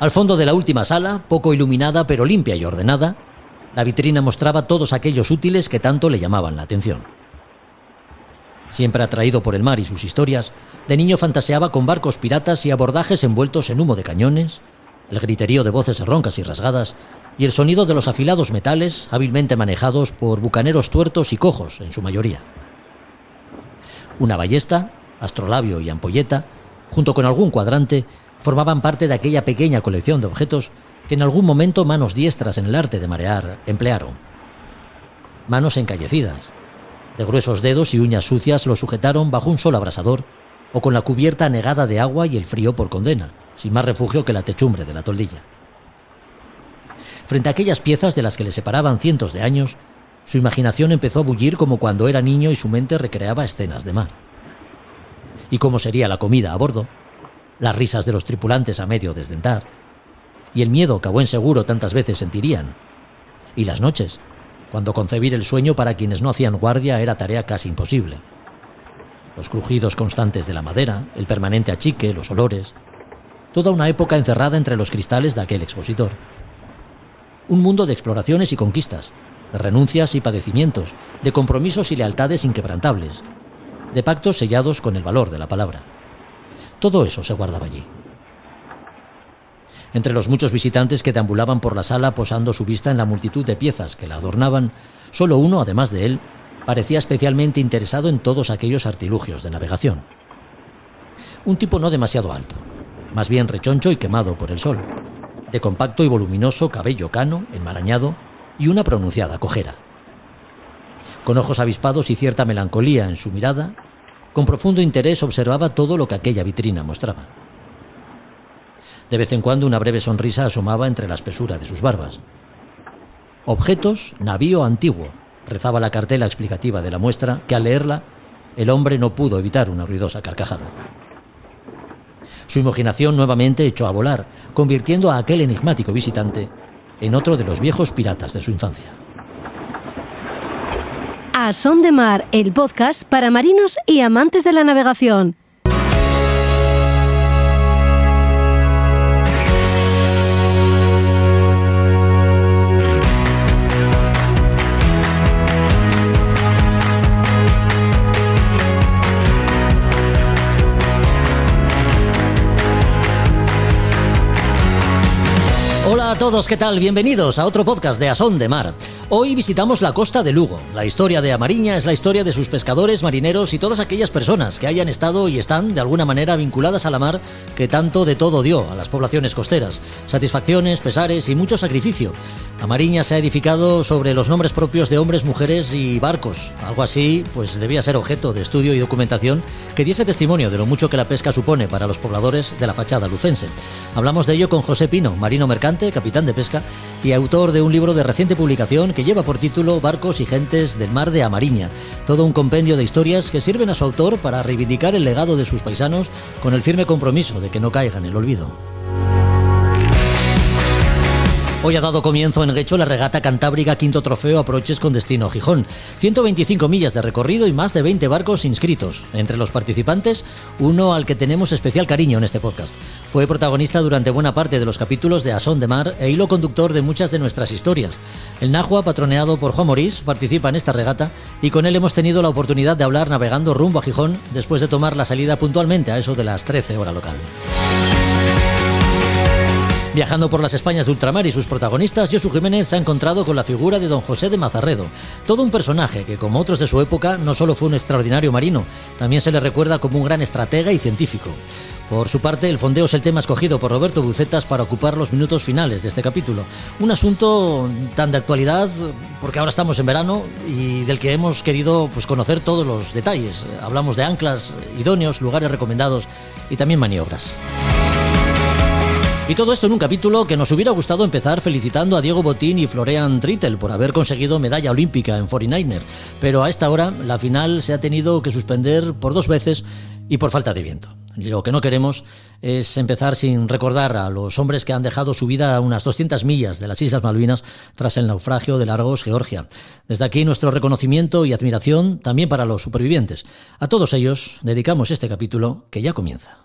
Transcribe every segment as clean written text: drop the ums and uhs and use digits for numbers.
Al fondo de la última sala, poco iluminada pero limpia y ordenada, la vitrina mostraba todos aquellos útiles que tanto le llamaban la atención. Siempre atraído por el mar y sus historias, de niño fantaseaba con barcos piratas y abordajes envueltos en humo de cañones, el griterío de voces roncas y rasgadas y el sonido de los afilados metales hábilmente manejados por bucaneros tuertos y cojos en su mayoría. Una ballesta, astrolabio y ampolleta, junto con algún cuadrante, formaban parte de aquella pequeña colección de objetos que en algún momento manos diestras en el arte de marear emplearon. Manos encallecidas, de gruesos dedos y uñas sucias lo sujetaron bajo un sol abrasador o con la cubierta anegada de agua y el frío por condena, sin más refugio que la techumbre de la toldilla. Frente a aquellas piezas de las que le separaban cientos de años, su imaginación empezó a bullir como cuando era niño y su mente recreaba escenas de mar. Y cómo sería la comida a bordo, las risas de los tripulantes a medio desdentar, y el miedo que a buen seguro tantas veces sentirían, y las noches, cuando concebir el sueño para quienes no hacían guardia era tarea casi imposible. Los crujidos constantes de la madera, el permanente achique, los olores, toda una época encerrada entre los cristales de aquel expositor. Un mundo de exploraciones y conquistas, de renuncias y padecimientos, de compromisos y lealtades inquebrantables, de pactos sellados con el valor de la palabra. Todo eso se guardaba allí. Entre los muchos visitantes que deambulaban por la sala posando su vista en la multitud de piezas que la adornaban, solo uno, además de él, parecía especialmente interesado en todos aquellos artilugios de navegación. Un tipo no demasiado alto, más bien rechoncho y quemado por el sol, de compacto y voluminoso cabello cano, enmarañado y una pronunciada cojera. Con ojos avispados y cierta melancolía en su mirada, con profundo interés observaba todo lo que aquella vitrina mostraba. De vez en cuando una breve sonrisa asomaba entre la espesura de sus barbas. Objetos, navío antiguo, rezaba la cartela explicativa de la muestra, que al leerla, el hombre no pudo evitar una ruidosa carcajada. Su imaginación nuevamente echó a volar, convirtiendo a aquel enigmático visitante en otro de los viejos piratas de su infancia. A Son de Mar, el podcast para marinos y amantes de la navegación. Hola a todos, ¿qué tal? Bienvenidos a otro podcast de A Son de Mar. Hoy visitamos la costa de Lugo. La historia de A Mariña es la historia de sus pescadores, marineros y todas aquellas personas que hayan estado y están de alguna manera vinculadas a la mar que tanto de todo dio a las poblaciones costeras. Satisfacciones, pesares y mucho sacrificio. A Mariña se ha edificado sobre los nombres propios de hombres, mujeres y barcos. Algo así, pues debía ser objeto de estudio y documentación que diese testimonio de lo mucho que la pesca supone para los pobladores de la fachada lucense. Hablamos de ello con José Pino, marino mercante, capitán de pesca y autor de un libro de reciente publicación que lleva por título Barcos y gentes del mar de A Mariña, todo un compendio de historias que sirven a su autor para reivindicar el legado de sus paisanos con el firme compromiso de que no caiga en el olvido. Hoy ha dado comienzo en Guecho la regata cantábrica Quinto Trofeo Aproches con destino a Gijón. 125 millas de recorrido y más de 20 barcos inscritos. Entre los participantes, uno al que tenemos especial cariño en este podcast. Fue protagonista durante buena parte de los capítulos de A Son de Mar e hilo conductor de muchas de nuestras historias. El Nahua, patroneado por Juan Morís, participa en esta regata y con él hemos tenido la oportunidad de hablar navegando rumbo a Gijón después de tomar la salida puntualmente a eso de las 13 hora local. Viajando por las Españas de ultramar y sus protagonistas, Josu Jiménez se ha encontrado con la figura de don José de Mazarredo, todo un personaje que, como otros de su época, no solo fue un extraordinario marino, también se le recuerda como un gran estratega y científico. Por su parte, el fondeo es el tema escogido por Roberto Bucetas para ocupar los minutos finales de este capítulo. Un asunto tan de actualidad, porque ahora estamos en verano y del que hemos querido conocer todos los detalles. Hablamos de anclas idóneos, lugares recomendados y también maniobras. Y todo esto en un capítulo que nos hubiera gustado empezar felicitando a Diego Botín y Florian Trittel por haber conseguido medalla olímpica en 49er, pero a esta hora la final se ha tenido que suspender por 2 veces y por falta de viento. Lo que no queremos es empezar sin recordar a los hombres que han dejado su vida a unas 200 millas de las Islas Malvinas tras el naufragio de Argos, Georgia. Desde aquí nuestro reconocimiento y admiración también para los supervivientes. A todos ellos dedicamos este capítulo que ya comienza.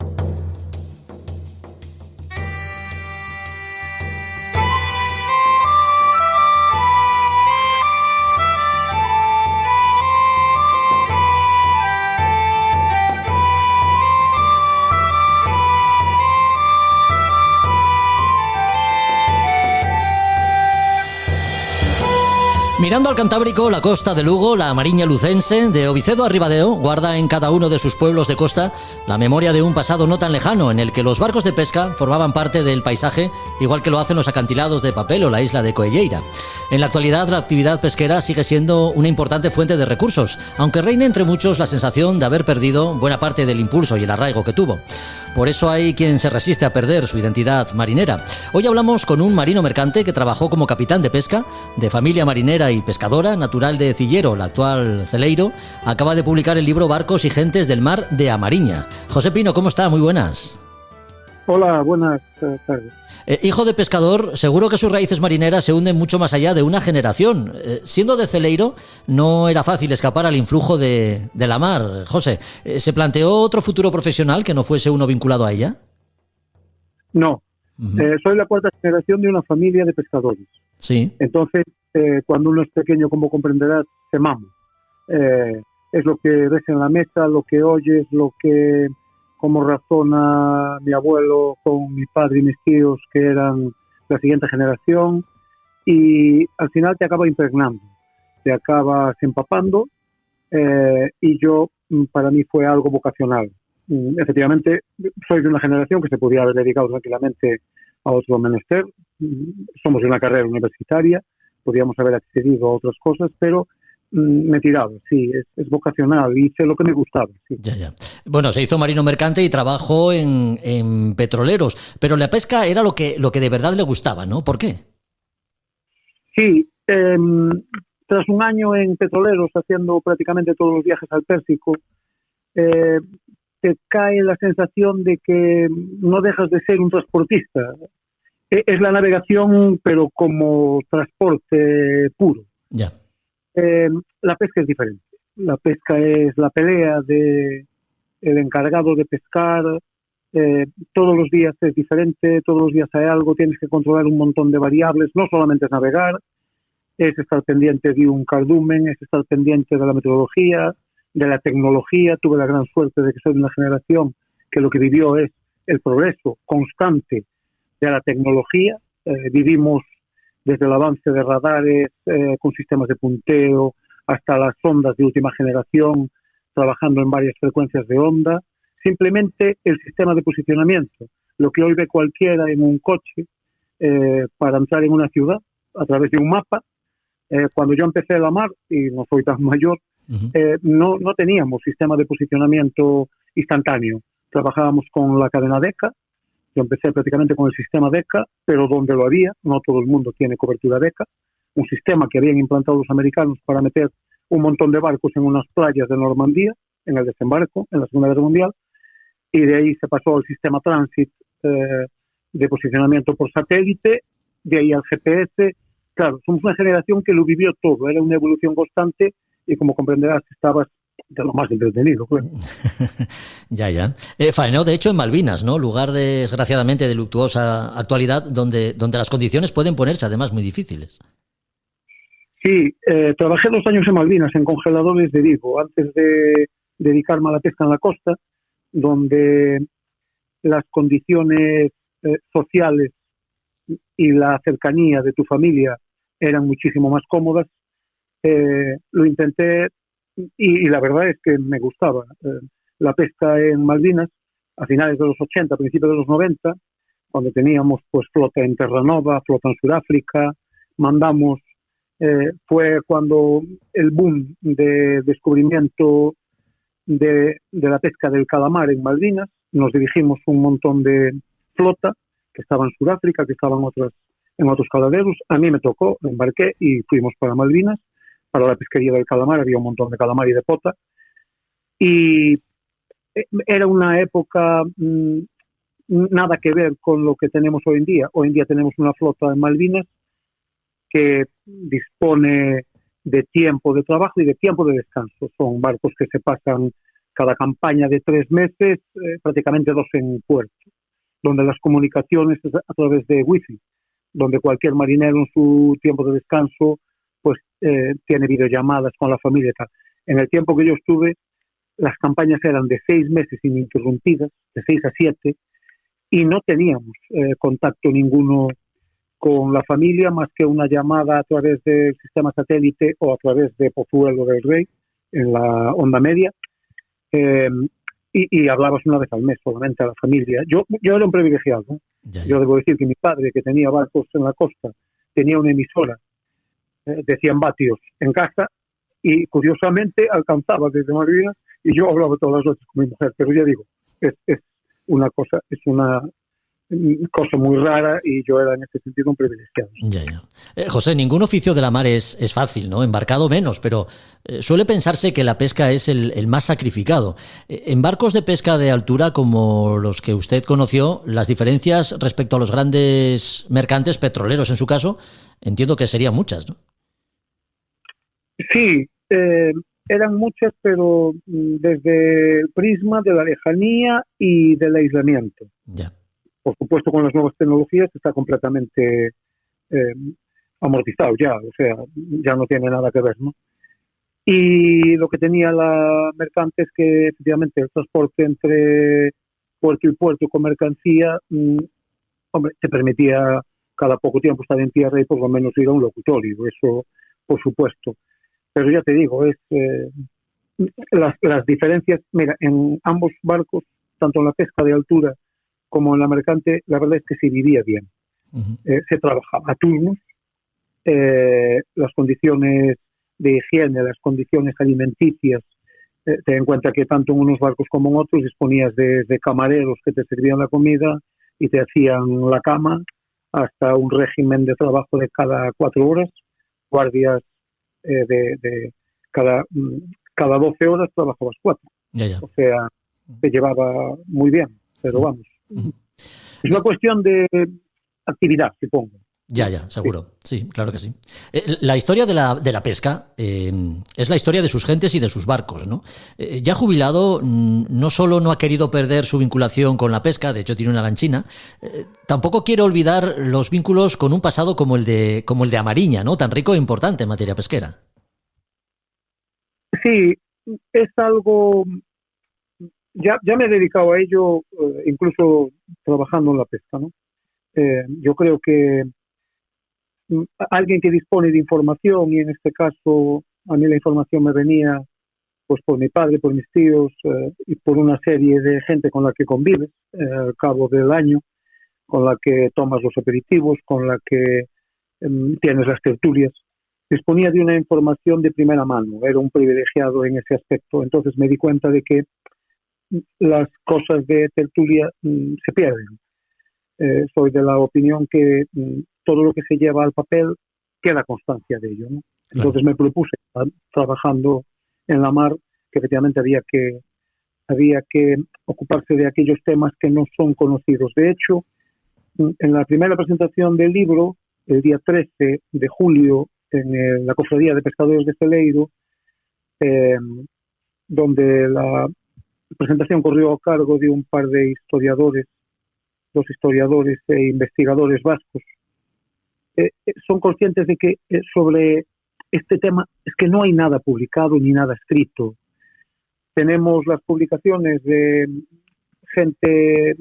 Mirando al Cantábrico, la costa de Lugo, la Mariña lucense, de Ovicedo a Ribadeo, guarda en cada uno de sus pueblos de costa la memoria de un pasado no tan lejano en el que los barcos de pesca formaban parte del paisaje, igual que lo hacen los acantilados de Papel o la isla de Coelleira. En la actualidad, la actividad pesquera sigue siendo una importante fuente de recursos, aunque reina entre muchos la sensación de haber perdido buena parte del impulso y el arraigo que tuvo. Por eso hay quien se resiste a perder su identidad marinera. Hoy hablamos con un marino mercante que trabajó como capitán de pesca, de familia marinera y pescadora, natural de Cillero, la actual Celeiro. Acaba de publicar el libro Barcos y Gentes del Mar de Amariña. José Pino, ¿cómo está? Muy buenas. Hola, buenas tardes. Hijo de pescador, seguro que sus raíces marineras se hunden mucho más allá de una generación. Siendo de Celeiro, no era fácil escapar al influjo de la mar. José, ¿se planteó otro futuro profesional que no fuese uno vinculado a ella? No. Soy la cuarta generación de una familia de pescadores. Sí. Entonces, cuando uno es pequeño, como comprenderás, se mama. Es lo que ves en la mesa, lo que oyes, cómo razona mi abuelo con mi padre y mis tíos, que eran la siguiente generación, y al final te acaba impregnando, te acabas empapando, y para mí fue algo vocacional. Efectivamente, soy de una generación que se podía haber dedicado tranquilamente a otro menester. Somos de una carrera universitaria, podíamos haber accedido a otras cosas, pero me he tirado, sí, es vocacional, hice lo que me gustaba. Sí. Ya. Bueno, se hizo marino mercante y trabajó en petroleros, pero la pesca era lo que de verdad le gustaba, ¿no? ¿Por qué? Sí, tras un año en petroleros, haciendo prácticamente todos los viajes al Pérsico, te cae la sensación de que no dejas de ser un transportista. Es la navegación, pero como transporte puro. Ya. La pesca es diferente. La pesca es la pelea del encargado de pescar. Todos los días es diferente, todos los días hay algo, tienes que controlar un montón de variables. No solamente es navegar, es estar pendiente de un cardumen, es estar pendiente de la metodología, de la tecnología. Tuve la gran suerte de que soy de una generación que lo que vivió es el progreso constante de la tecnología. Vivimos desde el avance de radares con sistemas de punteo hasta las ondas de última generación, trabajando en varias frecuencias de onda. Simplemente el sistema de posicionamiento, lo que hoy ve cualquiera en un coche para entrar en una ciudad a través de un mapa. Cuando yo empecé a la mar, y no soy tan mayor, no teníamos sistema de posicionamiento instantáneo. Trabajábamos con la cadena DECA. Yo empecé prácticamente con el sistema DECA, pero donde lo había, no todo el mundo tiene cobertura DECA, un sistema que habían implantado los americanos para meter un montón de barcos en unas playas de Normandía, en el desembarco, en la Segunda Guerra Mundial, y de ahí se pasó al sistema Transit de posicionamiento por satélite, de ahí al GPS. Claro, somos una generación que lo vivió todo, era una evolución constante y, como comprenderás, estabas de lo más entretenido. Claro. Ya. Faenó, de hecho, en Malvinas, ¿no? Lugar, desgraciadamente, de luctuosa actualidad, donde las condiciones pueden ponerse, además, muy difíciles. Sí, trabajé 2 años en Malvinas, en congeladores de Vigo, antes de dedicarme a la pesca en la costa, donde las condiciones sociales y la cercanía de tu familia eran muchísimo más cómodas. Lo intenté y la verdad es que me gustaba. La pesca en Malvinas, a finales de los 80, principios de los 90, cuando teníamos pues flota en Terranova, flota en Sudáfrica, mandamos, fue cuando el boom de descubrimiento de la pesca del calamar en Malvinas. Nos dirigimos un montón de flota que estaba en Sudáfrica, que estaban en otros caladeros. A mí me tocó, me embarqué y fuimos para Malvinas, para la pesquería del calamar. Había un montón de calamar y de pota. Y era una época nada que ver con lo que tenemos hoy en día. Hoy en día tenemos una flota en Malvinas que dispone de tiempo de trabajo y de tiempo de descanso. Son barcos que se pasan cada campaña de 3 meses, prácticamente 2 en puerto, donde las comunicaciones es a través de wifi, donde cualquier marinero en su tiempo de descanso pues tiene videollamadas con la familia y tal. En el tiempo que yo estuve, las campañas eran de 6 meses ininterrumpidas, de 6 a 7, y no teníamos contacto ninguno con la familia más que una llamada a través del sistema satélite o a través de Pozuelo del Rey en la onda media, y hablabas una vez al mes solamente a la familia. Yo era un privilegiado, ¿no? Yo debo decir que mi padre, que tenía barcos en la costa, tenía una emisora de 100 vatios en casa y curiosamente alcanzaba desde Malvinas, y yo hablaba todas las noches con mi mujer, pero ya digo, es una cosa muy rara, y yo era en ese sentido un privilegiado. José, ningún oficio de la mar es fácil, ¿no? Embarcado menos, pero suele pensarse que la pesca es el más sacrificado. En barcos de pesca de altura como los que usted conoció, las diferencias respecto a los grandes mercantes petroleros, en su caso, entiendo que serían muchas, ¿no? Sí, eran muchas, pero desde el prisma de la lejanía y del aislamiento. Ya. Por supuesto, con las nuevas tecnologías está completamente amortizado ya, o sea, ya no tiene nada que ver, ¿no? Y lo que tenía la mercante es que efectivamente el transporte entre puerto y puerto con mercancía, te permitía cada poco tiempo estar en tierra y por lo menos ir a un locutorio, eso por supuesto. Pero ya te digo, las diferencias, mira, en ambos barcos, tanto en la pesca de altura como en la mercante, la verdad es que se vivía bien. Uh-huh. Se trabajaba a turnos, las condiciones de higiene, las condiciones alimenticias, ten en cuenta que tanto en unos barcos como en otros disponías de camareros que te servían la comida y te hacían la cama, hasta un régimen de trabajo de cada 4 horas, guardias de cada 12 horas trabajabas 4. Ya. O sea, te llevaba muy bien, pero vamos. Uh-huh. Es una cuestión de actividad, supongo. Ya, seguro. Sí, claro que sí. La historia de la pesca es la historia de sus gentes y de sus barcos, ¿no? Ya jubilado, no solo no ha querido perder su vinculación con la pesca, de hecho tiene una lanchina, tampoco quiere olvidar los vínculos con un pasado como el de Amariña, ¿no? Tan rico e importante en materia pesquera. Sí, es algo... Ya me he dedicado a ello, incluso trabajando en la pesca, ¿no? Yo creo que alguien que dispone de información, y en este caso a mí la información me venía pues por mi padre, por mis tíos y por una serie de gente con la que convives al cabo del año, con la que tomas los aperitivos, con la que tienes las tertulias, disponía de una información de primera mano, era un privilegiado en ese aspecto. Entonces me di cuenta de que las cosas de tertulia se pierden. Soy de la opinión que todo lo que se lleva al papel queda constancia de ello, ¿no? Entonces me propuse, trabajando en la mar, que efectivamente había que ocuparse de aquellos temas que no son conocidos. De hecho, en la primera presentación del libro, el día 13 de julio, en la Cofradía de Pescadores de Celeiro, donde la presentación corrió a cargo de un par de historiadores, 2 historiadores e investigadores vascos, son conscientes de que sobre este tema es que no hay nada publicado ni nada escrito. Tenemos las publicaciones de gente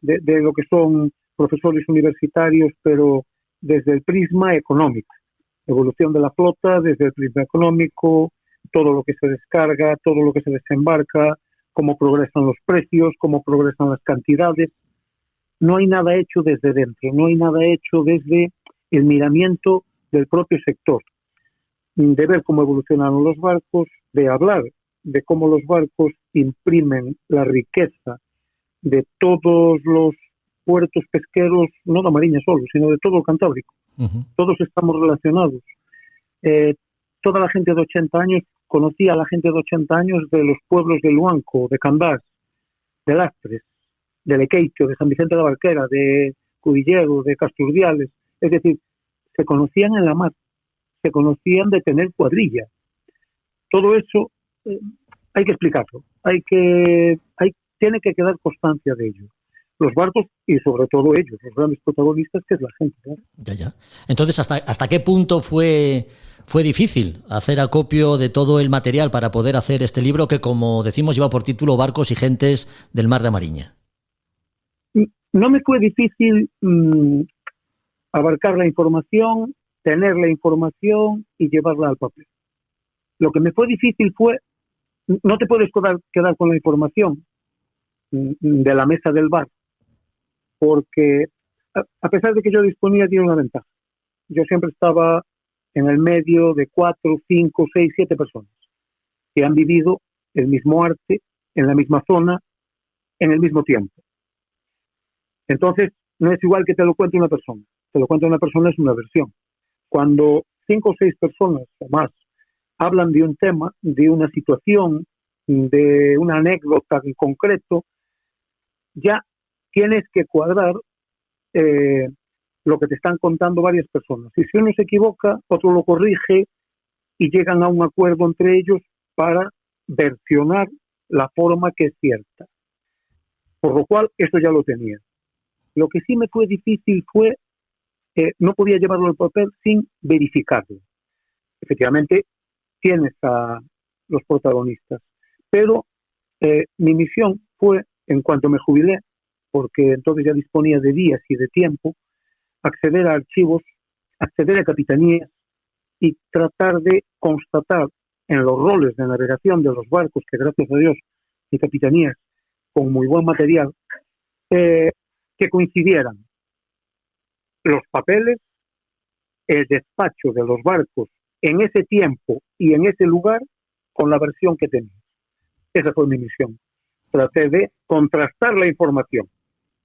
de lo que son profesores universitarios, pero desde el prisma económico, evolución de la flota desde el prisma económico, todo lo que se descarga, todo lo que se desembarca, cómo progresan los precios, cómo progresan las cantidades. No hay nada hecho desde dentro, no hay nada hecho desde el miramiento del propio sector, de ver cómo evolucionaron los barcos, de hablar de cómo los barcos imprimen la riqueza de todos los puertos pesqueros, no de Amariña solo, sino de todo el Cantábrico. Uh-huh. Todos estamos relacionados. Toda la gente de 80 años conocía a la gente de 80 años de los pueblos de Luanco, de Candás, de Lastres, de Lequeitio, de San Vicente de Barquera, de Cudillero, de Casturdiales. Es decir, se conocían en la mar, se conocían de tener cuadrilla. Todo eso hay que explicarlo, tiene que quedar constancia de ello. Los barcos y sobre todo ellos, los grandes protagonistas, que es la gente, ¿no? Ya. Entonces, ¿hasta qué punto fue difícil hacer acopio de todo el material para poder hacer este libro que, como decimos, lleva por título Barcos y Gentes del Mar de Amariña? No me fue difícil abarcar la información, tener la información y llevarla al papel. Lo que me fue difícil fue, no te puedes quedar con la información de la mesa del bar, porque a pesar de que yo disponía, tiene una ventaja. Yo siempre estaba en el medio de 4, 5, 6, 7 personas que han vivido el mismo arte, en la misma zona, en el mismo tiempo. Entonces, no es igual que te lo cuente una persona. Te lo cuenta una persona, es una versión. Cuando 5 o 6 personas o más hablan de un tema, de una situación, de una anécdota en concreto, ya tienes que cuadrar lo que te están contando varias personas. Y si uno se equivoca, otro lo corrige y llegan a un acuerdo entre ellos para versionar la forma que es cierta. Por lo cual, eso ya lo tenía. Lo que sí me fue difícil fue, no podía llevarlo al papel sin verificarlo. Efectivamente, tienes a los protagonistas, pero mi misión fue, en cuanto me jubilé, porque entonces ya disponía de días y de tiempo, acceder a archivos, acceder a capitanías y tratar de constatar en los roles de navegación de los barcos, que gracias a Dios y capitanías con muy buen material, que coincidieran los papeles, el despacho de los barcos en ese tiempo y en ese lugar con la versión que tenía. Esa fue mi misión. Traté de contrastar la información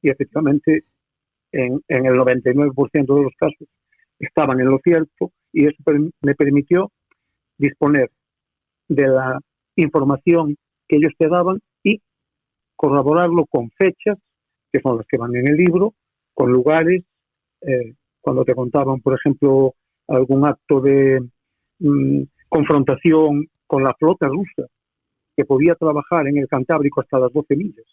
y efectivamente en el 99% de los casos estaban en lo cierto y eso me permitió disponer de la información que ellos te daban y corroborarlo con fechas, que son las que van en el libro, con lugares, cuando te contaban, por ejemplo, algún acto de confrontación con la flota rusa, que podía trabajar en el Cantábrico hasta las 12 millas,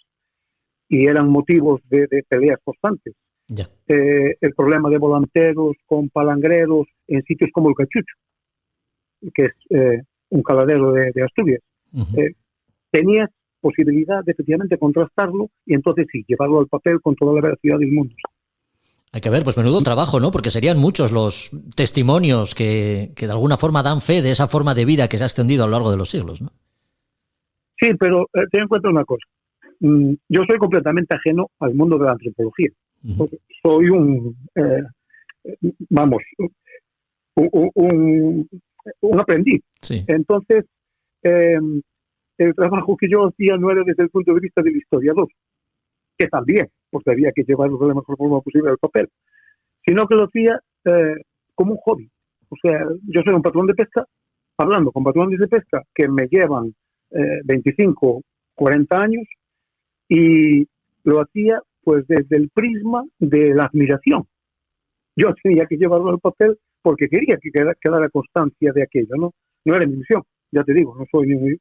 y eran motivos de peleas constantes. Ya. El problema de volanteros con palangreros en sitios como el Cachucho, que es un caladero de Asturias. Uh-huh. Tenías posibilidad de efectivamente contrastarlo y entonces sí, llevarlo al papel con toda la veracidad del mundo. Hay que ver, pues menudo trabajo, ¿no? Porque serían muchos los testimonios que de alguna forma dan fe de esa forma de vida que se ha extendido a lo largo de los siglos, ¿no? Sí, pero ten en cuenta una cosa. Yo soy completamente ajeno al mundo de la antropología. Uh-huh. Soy un aprendiz. Sí. Entonces, el trabajo que yo hacía no era desde el punto de vista del historiador, que también, porque había que llevarlo de la mejor forma posible al papel, sino que lo hacía como un hobby. O sea, yo soy un patrón de pesca, hablando con patrones de pesca que me llevan 25, 40 años, y lo hacía pues desde el prisma de la admiración. Yo tenía que llevarlo al papel porque quería que quedara constancia de aquello, ¿no? No era mi misión, ya te digo, no soy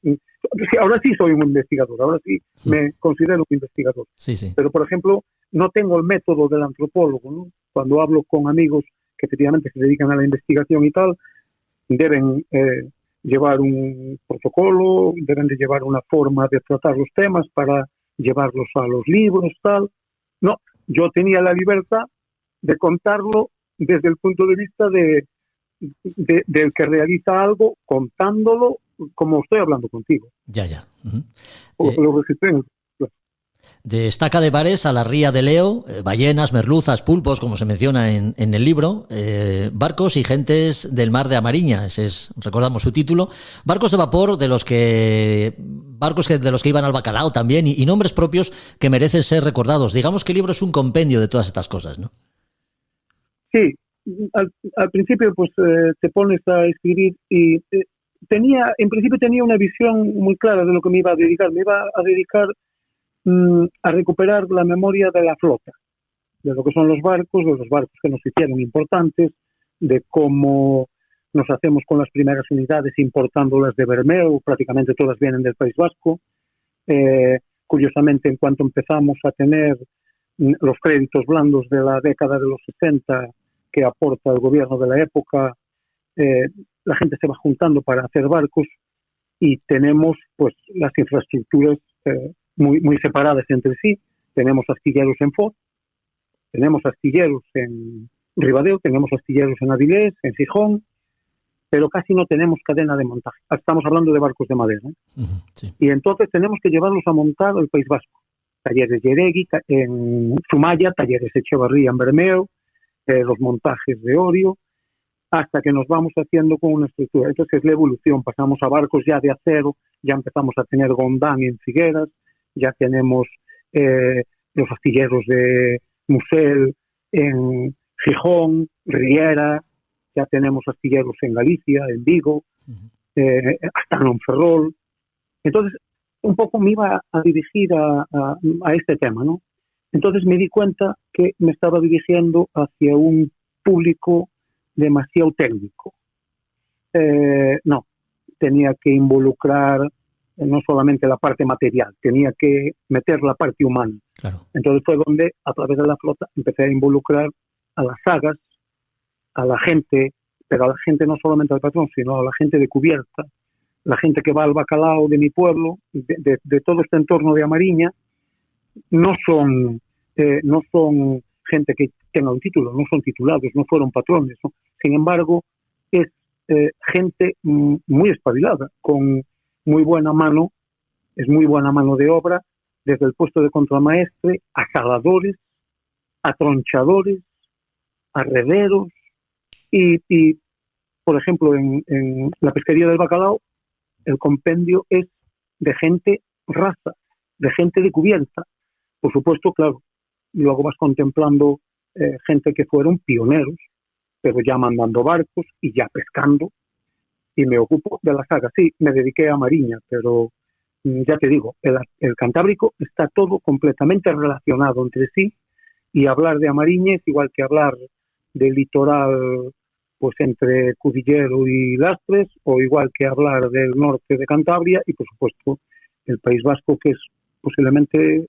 ahora sí soy un investigador, ahora sí me considero un investigador. Sí. Pero, por ejemplo, no tengo el método del antropólogo, ¿no? Cuando hablo con amigos que efectivamente se dedican a la investigación y tal, deben llevar un protocolo, deben de llevar una forma de tratar los temas para llevarlos a los libros, tal. No, yo tenía la libertad de contarlo desde el punto de vista del que realiza algo, contándolo como estoy hablando contigo. Ya. Uh-huh. Lo resisten. De Estaca de Bares a la Ría de Leo, ballenas, merluzas, pulpos, como se menciona en el libro, barcos y gentes del mar de Amariña, ese es, recordamos su título, barcos de vapor de los que iban al bacalao también y nombres propios que merecen ser recordados. Digamos que el libro es un compendio de todas estas cosas, ¿no? Sí, al principio pues te pones a escribir y en principio tenía una visión muy clara de lo que me iba a dedicar. Me iba a dedicar a recuperar la memoria de la flota, de lo que son los barcos, de los barcos que nos hicieron importantes, de cómo nos hacemos con las primeras unidades importándolas de Bermeo, prácticamente todas vienen del País Vasco. Curiosamente, en cuanto empezamos a tener los créditos blandos de la década de los 60 que aporta el gobierno de la época, la gente se va juntando para hacer barcos y tenemos pues las infraestructuras muy separadas entre sí. Tenemos astilleros en Foz, tenemos astilleros en Ribadeo, tenemos astilleros en Avilés, en Gijón, pero casi no tenemos cadena de montaje. Estamos hablando de barcos de madera, ¿eh? Sí. Y entonces tenemos que llevarlos a montar al País Vasco. Talleres Yeregui, en Zumaya, talleres Echevarría en Bermeo, los montajes de Orio, hasta que nos vamos haciendo con una estructura. Entonces es la evolución, pasamos a barcos ya de acero, ya empezamos a tener Gondán en Figueras, ya tenemos los astilleros de Musel en Gijón, Riera, ya tenemos astilleros en Galicia, en Vigo, hasta en Ferrol. Entonces, un poco me iba a dirigir a este tema, ¿no? Entonces me di cuenta que me estaba dirigiendo hacia un público demasiado técnico. No, tenía que involucrar no solamente la parte material, tenía que meter la parte humana. Claro. Entonces fue donde, a través de la flota, empecé a involucrar a las sagas, a la gente, pero a la gente no solamente al patrón, sino a la gente de cubierta, la gente que va al bacalao de mi pueblo, de todo este entorno de Amariña. No son gente que tenga un título, no son titulados, no fueron patrones, ¿no? Sin embargo, es gente muy espabilada, con muy buena mano, es muy buena mano de obra, desde el puesto de contramaestre, a saladores, a tronchadores, a rederos, y por ejemplo, en la pesquería del bacalao, el compendio es de gente raza, de gente de cubierta. Por supuesto, claro, luego vas contemplando gente que fueron pioneros, pero ya mandando barcos y ya pescando, y me ocupo de la saga. Sí, me dediqué a Mariña, pero ya te digo, el Cantábrico está todo completamente relacionado entre sí, y hablar de Amariña es igual que hablar del litoral, pues entre Cudillero y Lastres, o igual que hablar del norte de Cantabria y, por supuesto, el País Vasco, que es posiblemente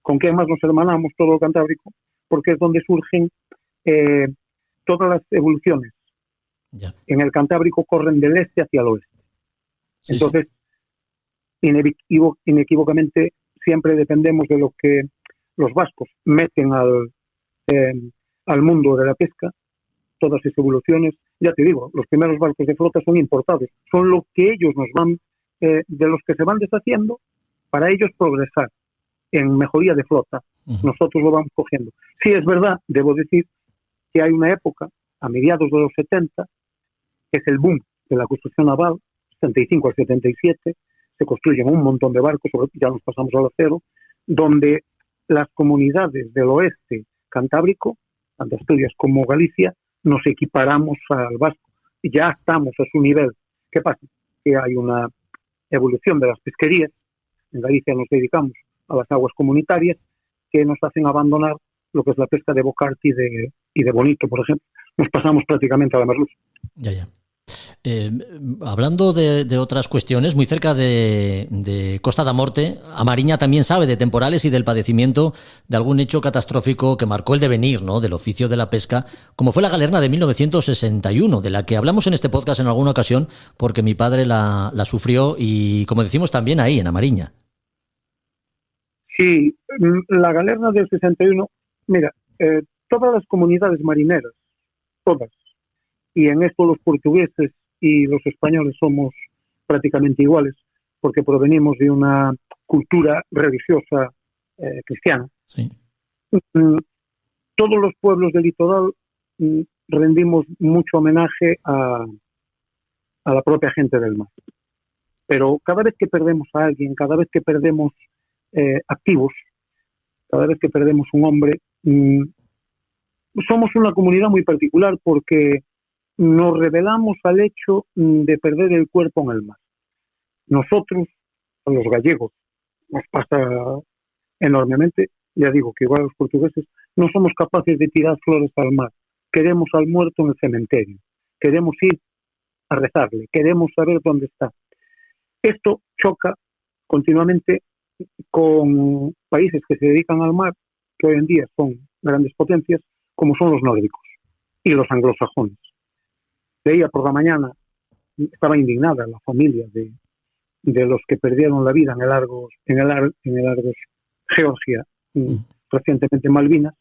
con qué más nos hermanamos todo el Cantábrico, porque es donde surgen todas las evoluciones. Ya. En el Cantábrico corren del este hacia el oeste. Sí, entonces, inequívocamente, siempre dependemos de lo que los vascos meten al mundo de la pesca. Todas esas evoluciones, ya te digo, los primeros barcos de flota son importados, son lo que ellos nos van, de los que se van deshaciendo, para ellos progresar en mejoría de flota. Nosotros lo vamos cogiendo. Sí, es verdad, debo decir que hay una época, a mediados de los 70, que es el boom de la construcción naval, 75 al 77, se construyen un montón de barcos, ya nos pasamos al acero, donde las comunidades del oeste cantábrico, tanto Asturias como Galicia, nos equiparamos al vasco. Ya estamos a su nivel. ¿Qué pasa? Que hay una evolución de las pesquerías. En Galicia nos dedicamos a las aguas comunitarias, que nos hacen abandonar lo que es la pesca de bocart y de bonito, por ejemplo. Nos pasamos prácticamente a la merluza. Ya. Hablando de otras cuestiones, muy cerca de Costa da Morte, Amariña también sabe de temporales y del padecimiento de algún hecho catastrófico que marcó el devenir, ¿no?, del oficio de la pesca, como fue la galerna de 1961, de la que hablamos en este podcast en alguna ocasión, porque mi padre la sufrió y, como decimos, también ahí, en Amariña. Sí, la galerna del 61, mira, todas las comunidades marineras, todas, y en esto los portugueses y los españoles somos prácticamente iguales, porque provenimos de una cultura religiosa cristiana. Sí. Todos los pueblos del litoral rendimos mucho homenaje a la propia gente del mar. Pero cada vez que perdemos a alguien, cada vez que perdemos activos, cada vez que perdemos un hombre, somos una comunidad muy particular, porque nos rebelamos al hecho de perder el cuerpo en el mar. Nosotros, a los gallegos, nos pasa enormemente, ya digo que igual a los portugueses, no somos capaces de tirar flores al mar. Queremos al muerto en el cementerio, queremos ir a rezarle, queremos saber dónde está. Esto choca continuamente con países que se dedican al mar, que hoy en día son grandes potencias, como son los nórdicos y los anglosajones. Leía por la mañana, estaba indignada la familia de los que perdieron la vida en el Argos Georgia, recientemente en Malvinas,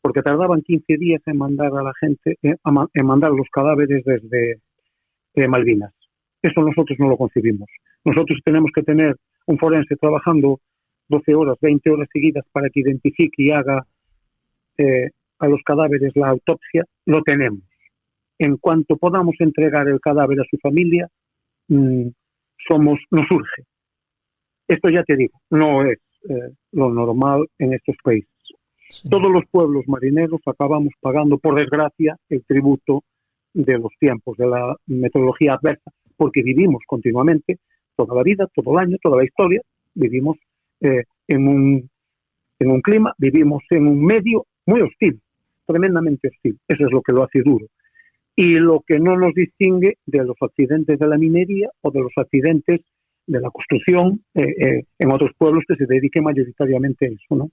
porque tardaban 15 días en mandar a la gente, en mandar los cadáveres desde Malvinas. Eso nosotros no lo concebimos. Nosotros tenemos que tener un forense trabajando 12 horas, 20 horas seguidas para que identifique y haga a los cadáveres la autopsia. Lo tenemos. En cuanto podamos entregar el cadáver a su familia, nos urge. Esto ya te digo, no es lo normal en estos países. Sí. Todos los pueblos marineros acabamos pagando, por desgracia, el tributo de los tiempos, de la meteorología adversa, porque vivimos continuamente, toda la vida, todo el año, toda la historia, vivimos en un clima, vivimos en un medio muy hostil, tremendamente hostil. Eso es lo que lo hace duro. Y lo que no nos distingue de los accidentes de la minería o de los accidentes de la construcción en otros pueblos que se dediquen mayoritariamente a eso, ¿no?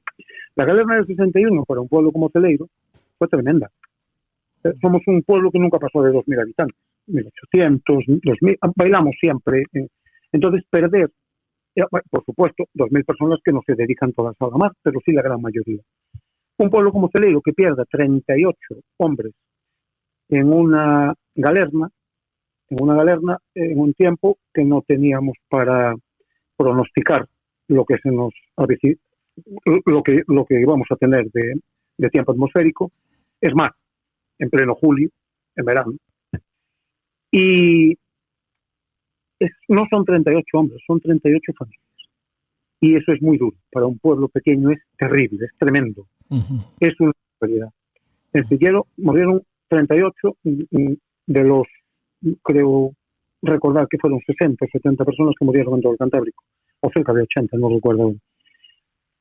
La Galerna del 61 para un pueblo como Celeiro fue tremenda. Somos un pueblo que nunca pasó de 2.000 habitantes, 1.800, 2.000, bailamos siempre. Entonces perder, por supuesto, 2.000 personas que no se dedican todas a la mar, pero sí la gran mayoría. Un pueblo como Celeiro que pierda 38 hombres en una galerna en un tiempo que no teníamos para pronosticar lo que se nos lo que íbamos a tener de tiempo atmosférico. Es más, en pleno julio, en verano. Y no son 38 hombres, son 38 familias. Y eso es muy duro. Para un pueblo pequeño es terrible, es tremendo. Uh-huh. Es una realidad. En Cillero murieron 38 de los, creo recordar que fueron 60 o 70 personas que murieron en todo el Cantábrico, o cerca de 80, no recuerdo.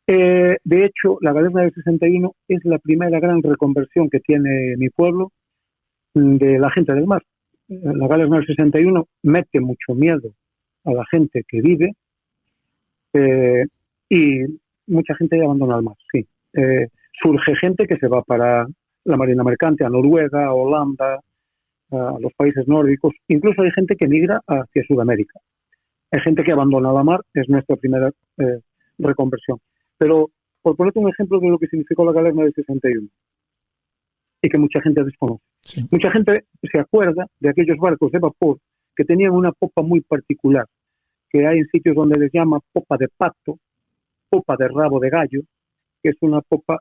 De hecho, la Galerna del 61 es la primera gran reconversión que tiene mi pueblo de la gente del mar. La Galerna del 61 mete mucho miedo a la gente que vive y mucha gente abandona el mar, sí. Surge gente que se va para la marina mercante, a Noruega, a Holanda, a los países nórdicos. Incluso hay gente que migra hacia Sudamérica. Hay gente que abandona la mar, es nuestra primera reconversión. Pero, por ponerte un ejemplo de lo que significó la Galerna del 61, y que mucha gente desconoce. Sí. Mucha gente se acuerda de aquellos barcos de vapor que tenían una popa muy particular, que hay en sitios donde les llama popa de pato, popa de rabo de gallo, que es una popa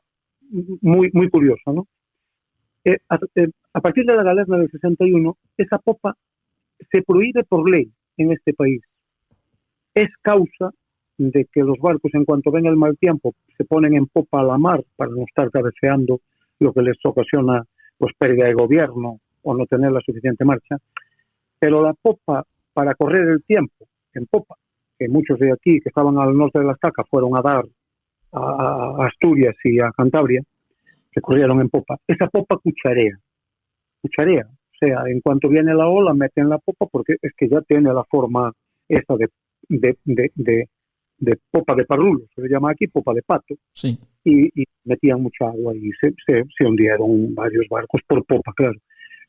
muy, muy curiosa, ¿no? A partir de la Galerna del 61, esa popa se prohíbe por ley en este país. Es causa de que los barcos, en cuanto ven el mal tiempo, se ponen en popa a la mar para no estar cabeceando, lo que les ocasiona pues pérdida de gobierno o no tener la suficiente marcha. Pero la popa, para correr el tiempo en popa, que muchos de aquí que estaban al norte de las Cacas fueron a dar a Asturias y a Cantabria, que corrieron en popa, esa popa cucharea, o sea, en cuanto viene la ola meten la popa porque es que ya tiene la forma esa de popa de parrulo, se le llama aquí popa de pato, sí. y metían mucha agua y se hundieron varios barcos por popa, claro.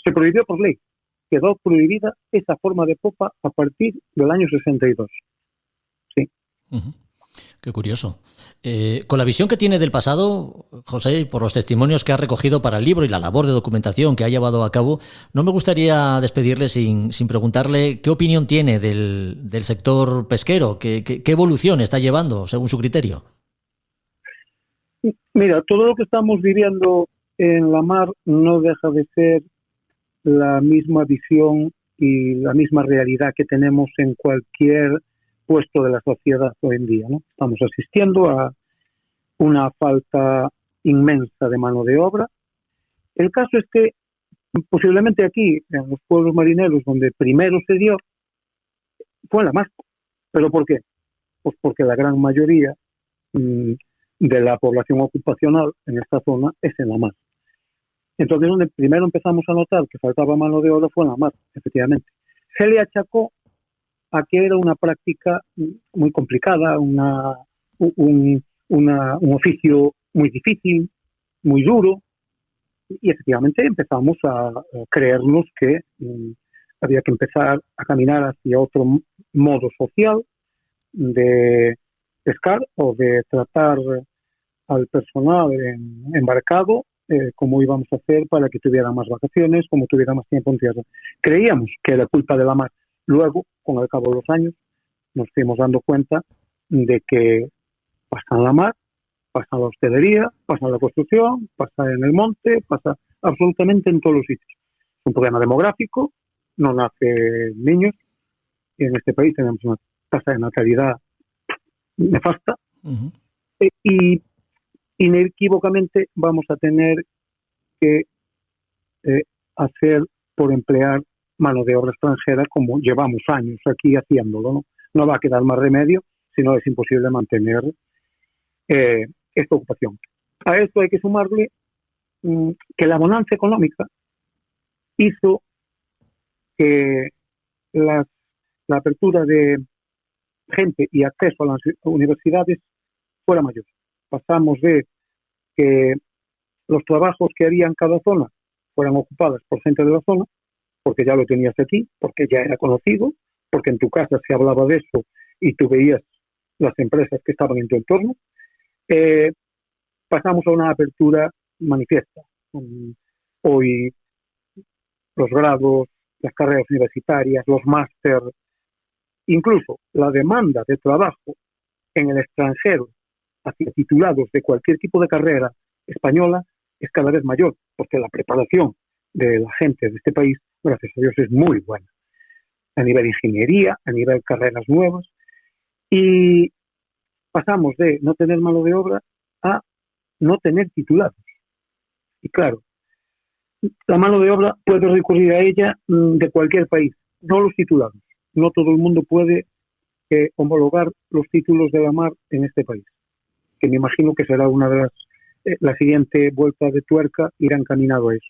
Se prohibió por ley, quedó prohibida esa forma de popa a partir del año 62. Sí. Uh-huh. Qué curioso. Con la visión que tiene del pasado, José, por los testimonios que ha recogido para el libro y la labor de documentación que ha llevado a cabo, no me gustaría despedirle sin preguntarle qué opinión tiene del sector pesquero, qué evolución está llevando según su criterio. Mira, todo lo que estamos viviendo en la mar no deja de ser la misma visión y la misma realidad que tenemos en cualquier puesto de la sociedad hoy en día, ¿no? Estamos asistiendo a una falta inmensa de mano de obra. El caso es que posiblemente aquí, en los pueblos marineros, donde primero se dio, fue en la mar. ¿Pero por qué? Pues porque la gran mayoría de la población ocupacional en esta zona es en la mar. Entonces, donde primero empezamos a notar que faltaba mano de obra fue en la mar, efectivamente. Se le achacó a que era una práctica muy complicada, un oficio muy difícil, muy duro, y efectivamente empezamos a creernos que había que empezar a caminar hacia otro modo social de pescar o de tratar al personal embarcado cómo íbamos a hacer para que tuvieran más vacaciones, cómo tuvieran más tiempo en tierra. Creíamos que era culpa de la mar. Luego, con el cabo de los años, nos fuimos dando cuenta de que pasa en la mar, pasa en la hostelería, pasa en la construcción, pasa en el monte, pasa absolutamente en todos los sitios. Es un problema demográfico, no nacen niños, y en este país tenemos una tasa de natalidad nefasta, y inequívocamente vamos a tener que hacer por emplear mano de obra extranjera, como llevamos años aquí haciéndolo, ¿no? No va a quedar más remedio, si no es imposible mantener esta ocupación. A esto hay que sumarle que la bonanza económica hizo que la apertura de gente y acceso a las universidades fuera mayor. Pasamos de que los trabajos que haría en cada zona fueran ocupados por gente de la zona, porque ya lo tenías aquí, porque ya era conocido, porque en tu casa se hablaba de eso y tú veías las empresas que estaban en tu entorno. Pasamos a una apertura manifiesta. Hoy los grados, las carreras universitarias, los máster, incluso la demanda de trabajo en el extranjero hacia titulados de cualquier tipo de carrera española es cada vez mayor, porque la preparación de la gente de este país, gracias a Dios, es muy buena. A nivel ingeniería, a nivel carreras nuevas, y pasamos de no tener mano de obra a no tener titulados. Y claro, la mano de obra puede recurrir a ella de cualquier país, no los titulados. No todo el mundo puede homologar los títulos de la mar en este país, que me imagino que será una de la siguiente vuelta de tuerca, irá encaminado a eso.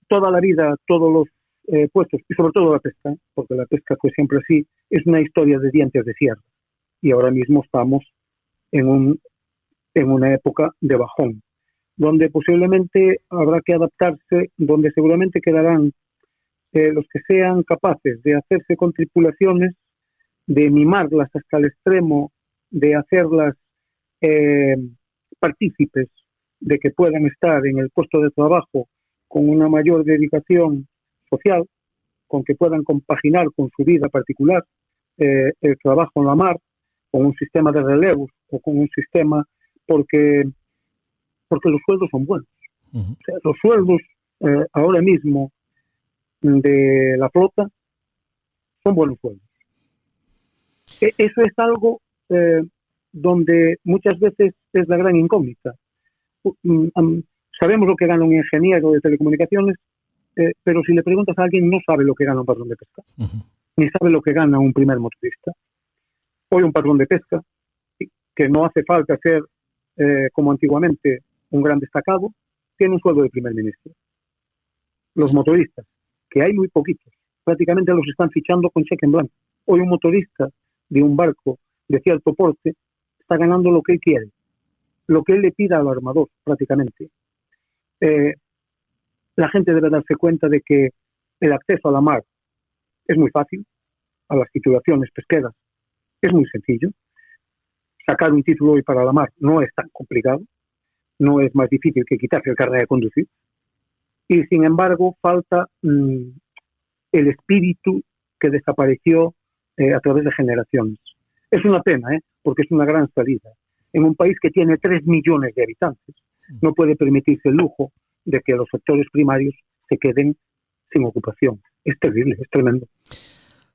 Toda la vida, todos los puestos, y sobre todo la pesca, porque la pesca fue siempre así, es una historia de dientes de sierra. Y ahora mismo estamos en una época de bajón, donde posiblemente habrá que adaptarse, donde seguramente quedarán los que sean capaces de hacerse con tripulaciones, de mimarlas hasta el extremo, de hacerlas partícipes de que puedan estar en el puesto de trabajo con una mayor dedicación social, con que puedan compaginar con su vida particular el trabajo en la mar, con un sistema de relevos o con un sistema, porque los sueldos son buenos. O sea, los sueldos ahora mismo de la flota son buenos sueldos. Eso es algo donde muchas veces es la gran incógnita. Sabemos lo que gana un ingeniero de telecomunicaciones, pero si le preguntas a alguien no sabe lo que gana un patrón de pesca, ni sabe lo que gana un primer motorista. Hoy un patrón de pesca, que no hace falta ser como antiguamente un gran destacado, tiene un sueldo de primer ministro. Los motoristas, que hay muy poquitos, prácticamente los están fichando con cheque en blanco. Hoy un motorista de un barco de cierto porte está ganando lo que él quiere, lo que él le pida al armador, prácticamente. La gente debe darse cuenta de que el acceso a la mar es muy fácil, a las titulaciones pesqueras es muy sencillo. Sacar un título hoy para la mar no es tan complicado, no es más difícil que quitarse el carnet de conducir. Y sin embargo falta el espíritu que desapareció a través de generaciones. Es una pena, porque es una gran salida. En un país que tiene 3 millones de habitantes, no puede permitirse el lujo de que los sectores primarios se queden sin ocupación. Es terrible, es tremendo.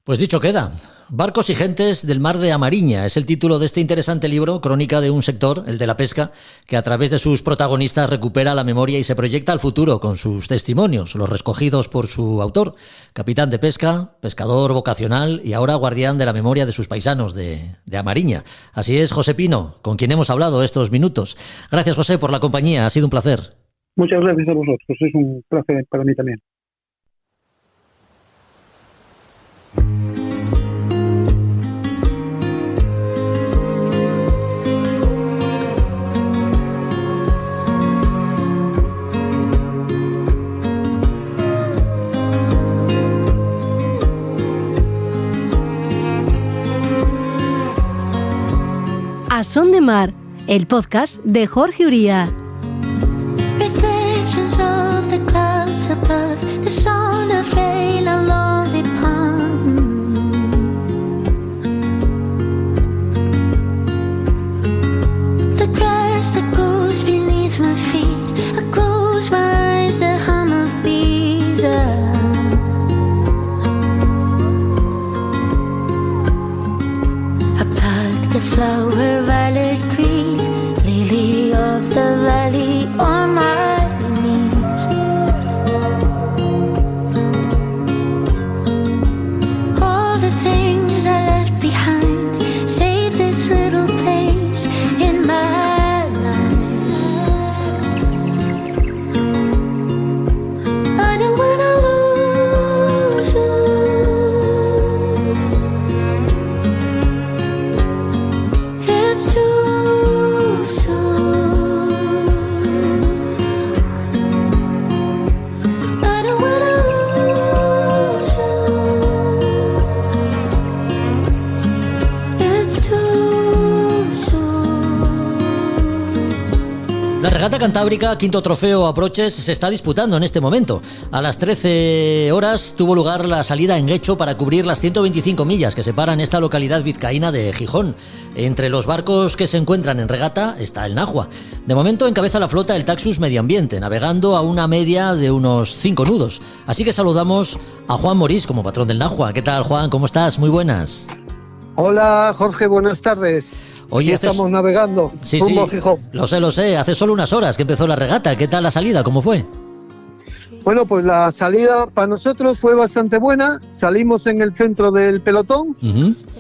Pues dicho queda. Barcos y gentes del mar de Amariña es el título de este interesante libro, crónica de un sector, el de la pesca, que a través de sus protagonistas recupera la memoria y se proyecta al futuro con sus testimonios, los recogidos por su autor, capitán de pesca, pescador vocacional y ahora guardián de la memoria de sus paisanos de Amariña. Así es, José Pino, con quien hemos hablado estos minutos. Gracias, José, por la compañía, ha sido un placer. Muchas gracias a vosotros, es un placer para mí también. A Son de Mar, el podcast de Jorge Uría. Reflections of the clouds above, the sound of rain along the pond. The grass that grows beneath my feet, I close my eyes, the hum of bees. I plucked a flower, violet green, lily of the valley on my knees. All the things I left behind, save this little place in my mind. I don't wanna lose you. It's too soon. I don't wanna lose you. It's too soon. La regata cantábrica, quinto trofeo Aproches, se está disputando en este momento. A las 13 horas tuvo lugar la salida en Guecho para cubrir las 125 millas que separan esta localidad vizcaína de Gijón. Entre los barcos que se encuentran en regata está el Nahua. De momento encabeza la flota el Taxus Medio Ambiente, navegando a una media de unos 5 nudos. Así que saludamos a Juan Morís como patrón del Nahua. ¿Qué tal, Juan? ¿Cómo estás? Muy buenas. Hola Jorge, buenas tardes. Oye, Aquí estamos navegando rumbo a Gijón. Lo sé. Hace solo unas horas que empezó la regata. ¿Qué tal la salida? ¿Cómo fue? Bueno, pues la salida para nosotros fue bastante buena. Salimos en el centro del pelotón,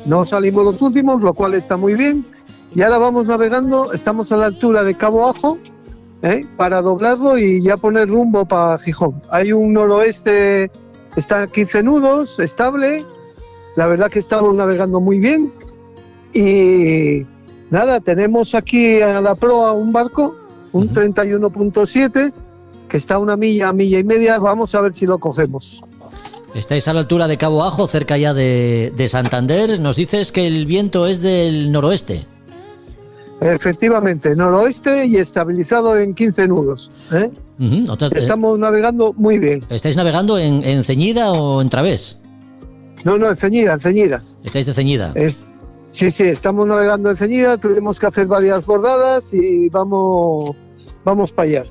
no salimos los últimos, lo cual está muy bien. Y ahora vamos navegando, estamos a la altura de Cabo Ajo, para doblarlo y ya poner rumbo para Gijón. Hay un noroeste, está a 15 nudos, estable. La verdad que estamos navegando muy bien. Y nada, tenemos aquí a la proa un barco, un 31.7, que está a una milla y media. Vamos a ver si lo cogemos. Estáis a la altura de Cabo Ajo, cerca ya de Santander. Nos dices que el viento es del noroeste. Efectivamente, noroeste y estabilizado en 15 nudos. Estamos navegando muy bien. ¿Estáis navegando en ceñida o en través? No, en ceñida. ¿Estáis de ceñida? Sí, estamos navegando en ceñida, tuvimos que hacer varias bordadas y vamos para allá.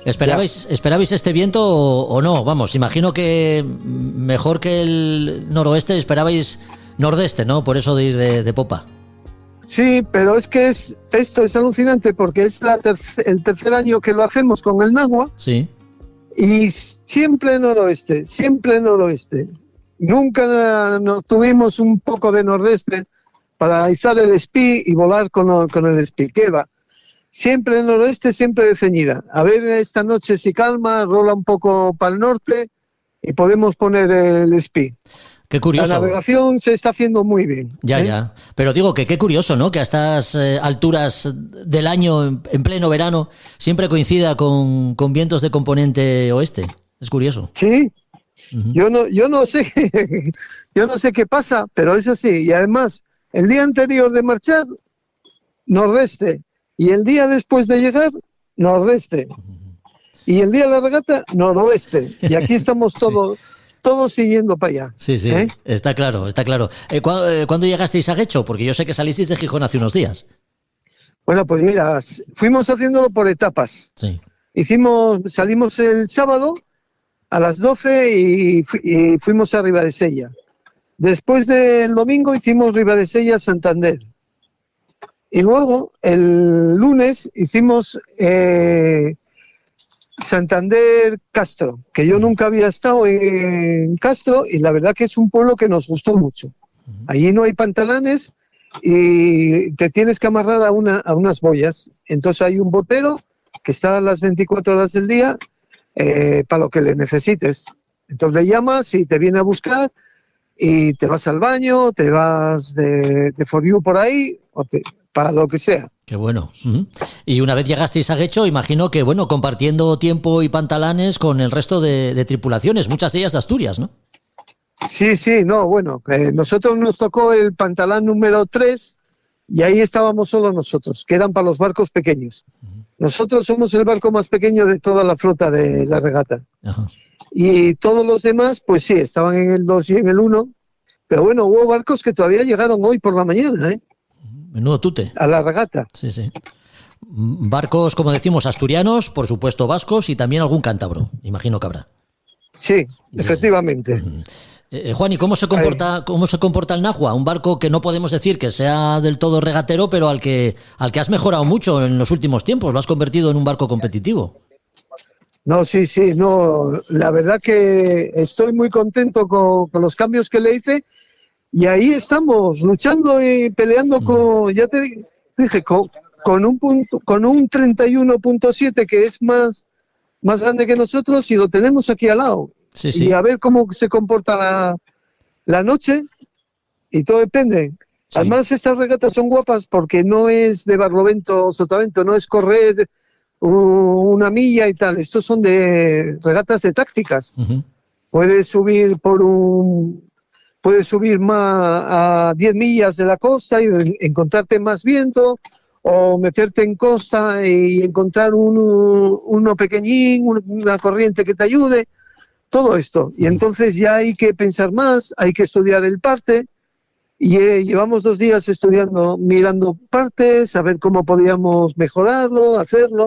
¿Esperabais este viento o no? Vamos, imagino que mejor que el noroeste esperabais nordeste, ¿no? Por eso de ir de popa. Sí, pero es que esto es alucinante porque es el tercer año que lo hacemos con el Nahua. Sí. Y siempre noroeste. Nunca nos tuvimos un poco de nordeste para izar el espi y volar con el espi. ¿Qué va? Siempre en noroeste, siempre de ceñida. A ver esta noche si calma, rola un poco para el norte y podemos poner el espi. Qué curioso. La navegación se está haciendo muy bien. Ya. Pero digo que qué curioso, ¿no? Que a estas alturas del año, en pleno verano, siempre coincida con vientos de componente oeste. Es curioso. Sí. Yo no sé qué pasa, pero es así. Y además, el día anterior de marchar, nordeste. Y el día después de llegar, nordeste. Y el día de la regata, noroeste. Y aquí estamos todos siguiendo para allá. Sí, está claro. ¿Cuándo llegasteis a Guecho? Porque yo sé que salisteis de Gijón hace unos días. Bueno, pues mira, fuimos haciéndolo por etapas. Sí. Salimos el sábado a las 12 y fuimos a Ribadesella. Después del domingo hicimos Ribadesella Santander. Y luego el lunes hicimos Santander Castro, que yo nunca había estado en Castro y la verdad que es un pueblo que nos gustó mucho. Allí no hay pantalanes y te tienes que amarrar a unas boyas. Entonces hay un botero que está a las 24 horas del día para lo que le necesites. Entonces le llamas y te viene a buscar y te vas al baño, te vas de For You por ahí, para lo que sea. Qué bueno. Y una vez llegasteis a Guecho, imagino que, bueno, compartiendo tiempo y pantalanes con el resto de tripulaciones, muchas de ellas de Asturias, ¿no? Sí, nosotros nos tocó el pantalán número 3 y ahí estábamos solo nosotros, que eran para los barcos pequeños. Nosotros somos el barco más pequeño de toda la flota de la regata. Ajá. Y todos los demás, pues sí, estaban en el 2 y en el 1, pero bueno, hubo barcos que todavía llegaron hoy por la mañana, Menudo tute. a la regata. Sí, sí. Barcos, como decimos, asturianos, por supuesto vascos y también algún cántabro, imagino que habrá. Sí, efectivamente. Juan, ¿y cómo se comporta el Nahua? Un barco que no podemos decir que sea del todo regatero, pero al que has mejorado mucho en los últimos tiempos, lo has convertido en un barco competitivo. No, sí, no, la verdad que estoy muy contento con los cambios que le hice y ahí estamos luchando y peleando con, ya te dije, con un 31.7 que es más grande que nosotros y lo tenemos aquí al lado. Sí, sí. Y a ver cómo se comporta la noche y todo depende. Sí. Además, estas regatas son guapas porque no es de barlovento o sotavento, no es correr una milla y tal. Estos son de regatas de tácticas. Uh-huh. Puedes subir más a 10 millas de la costa y encontrarte más viento, o meterte en costa y encontrar uno pequeñín, una corriente que te ayude. Todo esto. Y entonces ya hay que pensar más, hay que estudiar el parte. Y llevamos 2 días mirando partes, a ver cómo podíamos mejorarlo, hacerlo.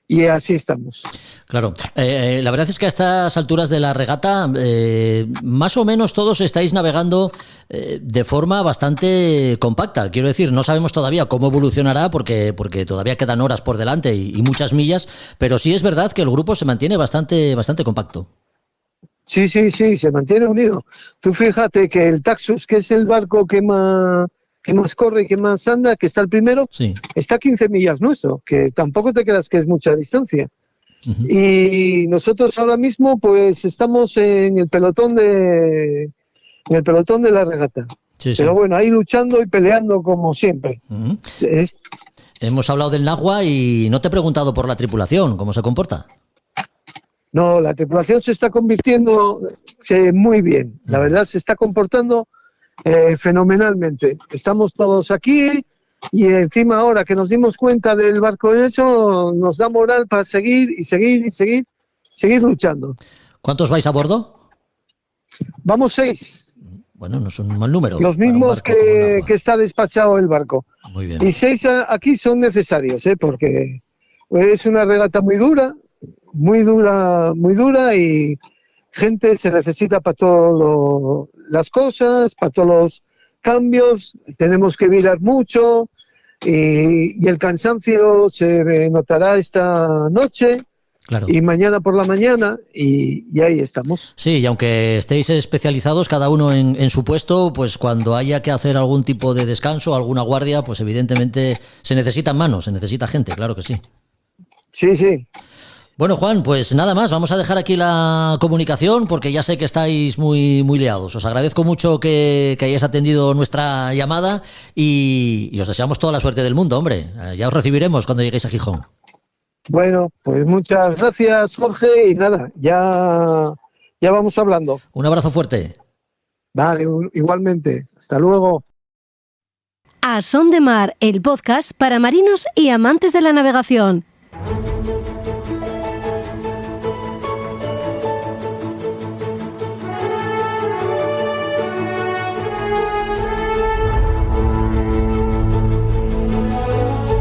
Y así estamos. Claro. La verdad es que a estas alturas de la regata, más o menos todos estáis navegando de forma bastante compacta. Quiero decir, no sabemos todavía cómo evolucionará porque todavía quedan horas por delante y muchas millas, pero sí es verdad que el grupo se mantiene bastante compacto. Sí, se mantiene unido. Tú fíjate que el Taxus, que es el barco que más corre y que más anda, que está el primero, sí, está a 15 millas nuestro, que tampoco te creas que es mucha distancia. Uh-huh. Y nosotros ahora mismo pues estamos en el pelotón de la regata. Sí, pero bueno, ahí luchando y peleando como siempre. Uh-huh. Hemos hablado del Nahua y no te he preguntado por la tripulación, ¿cómo se comporta? No, la tripulación se está convirtiendo muy bien. La verdad, se está comportando fenomenalmente. Estamos todos aquí y encima ahora que nos dimos cuenta del barco hecho, nos da moral para seguir luchando. ¿Cuántos vais a bordo? Vamos 6. Bueno, no son un mal número. Los mismos que está despachado el barco. Muy bien. Y 6 aquí son necesarios, porque es una regata muy dura, y gente se necesita para todas las cosas, para todos los cambios. Tenemos que virar mucho y el cansancio se notará esta noche. Claro. Y mañana por la mañana y ahí estamos. Sí, y aunque estéis especializados cada uno en su puesto, pues cuando haya que hacer algún tipo de descanso, alguna guardia, pues evidentemente se necesitan manos, se necesita gente, claro que sí. Sí. Bueno, Juan, pues nada más, vamos a dejar aquí la comunicación porque ya sé que estáis muy liados. Os agradezco mucho que hayáis atendido nuestra llamada y os deseamos toda la suerte del mundo, hombre. Ya os recibiremos cuando lleguéis a Gijón. Bueno, pues muchas gracias, Jorge, y nada, ya vamos hablando. Un abrazo fuerte. Vale, igualmente. Hasta luego. A Son de Mar, el podcast para marinos y amantes de la navegación.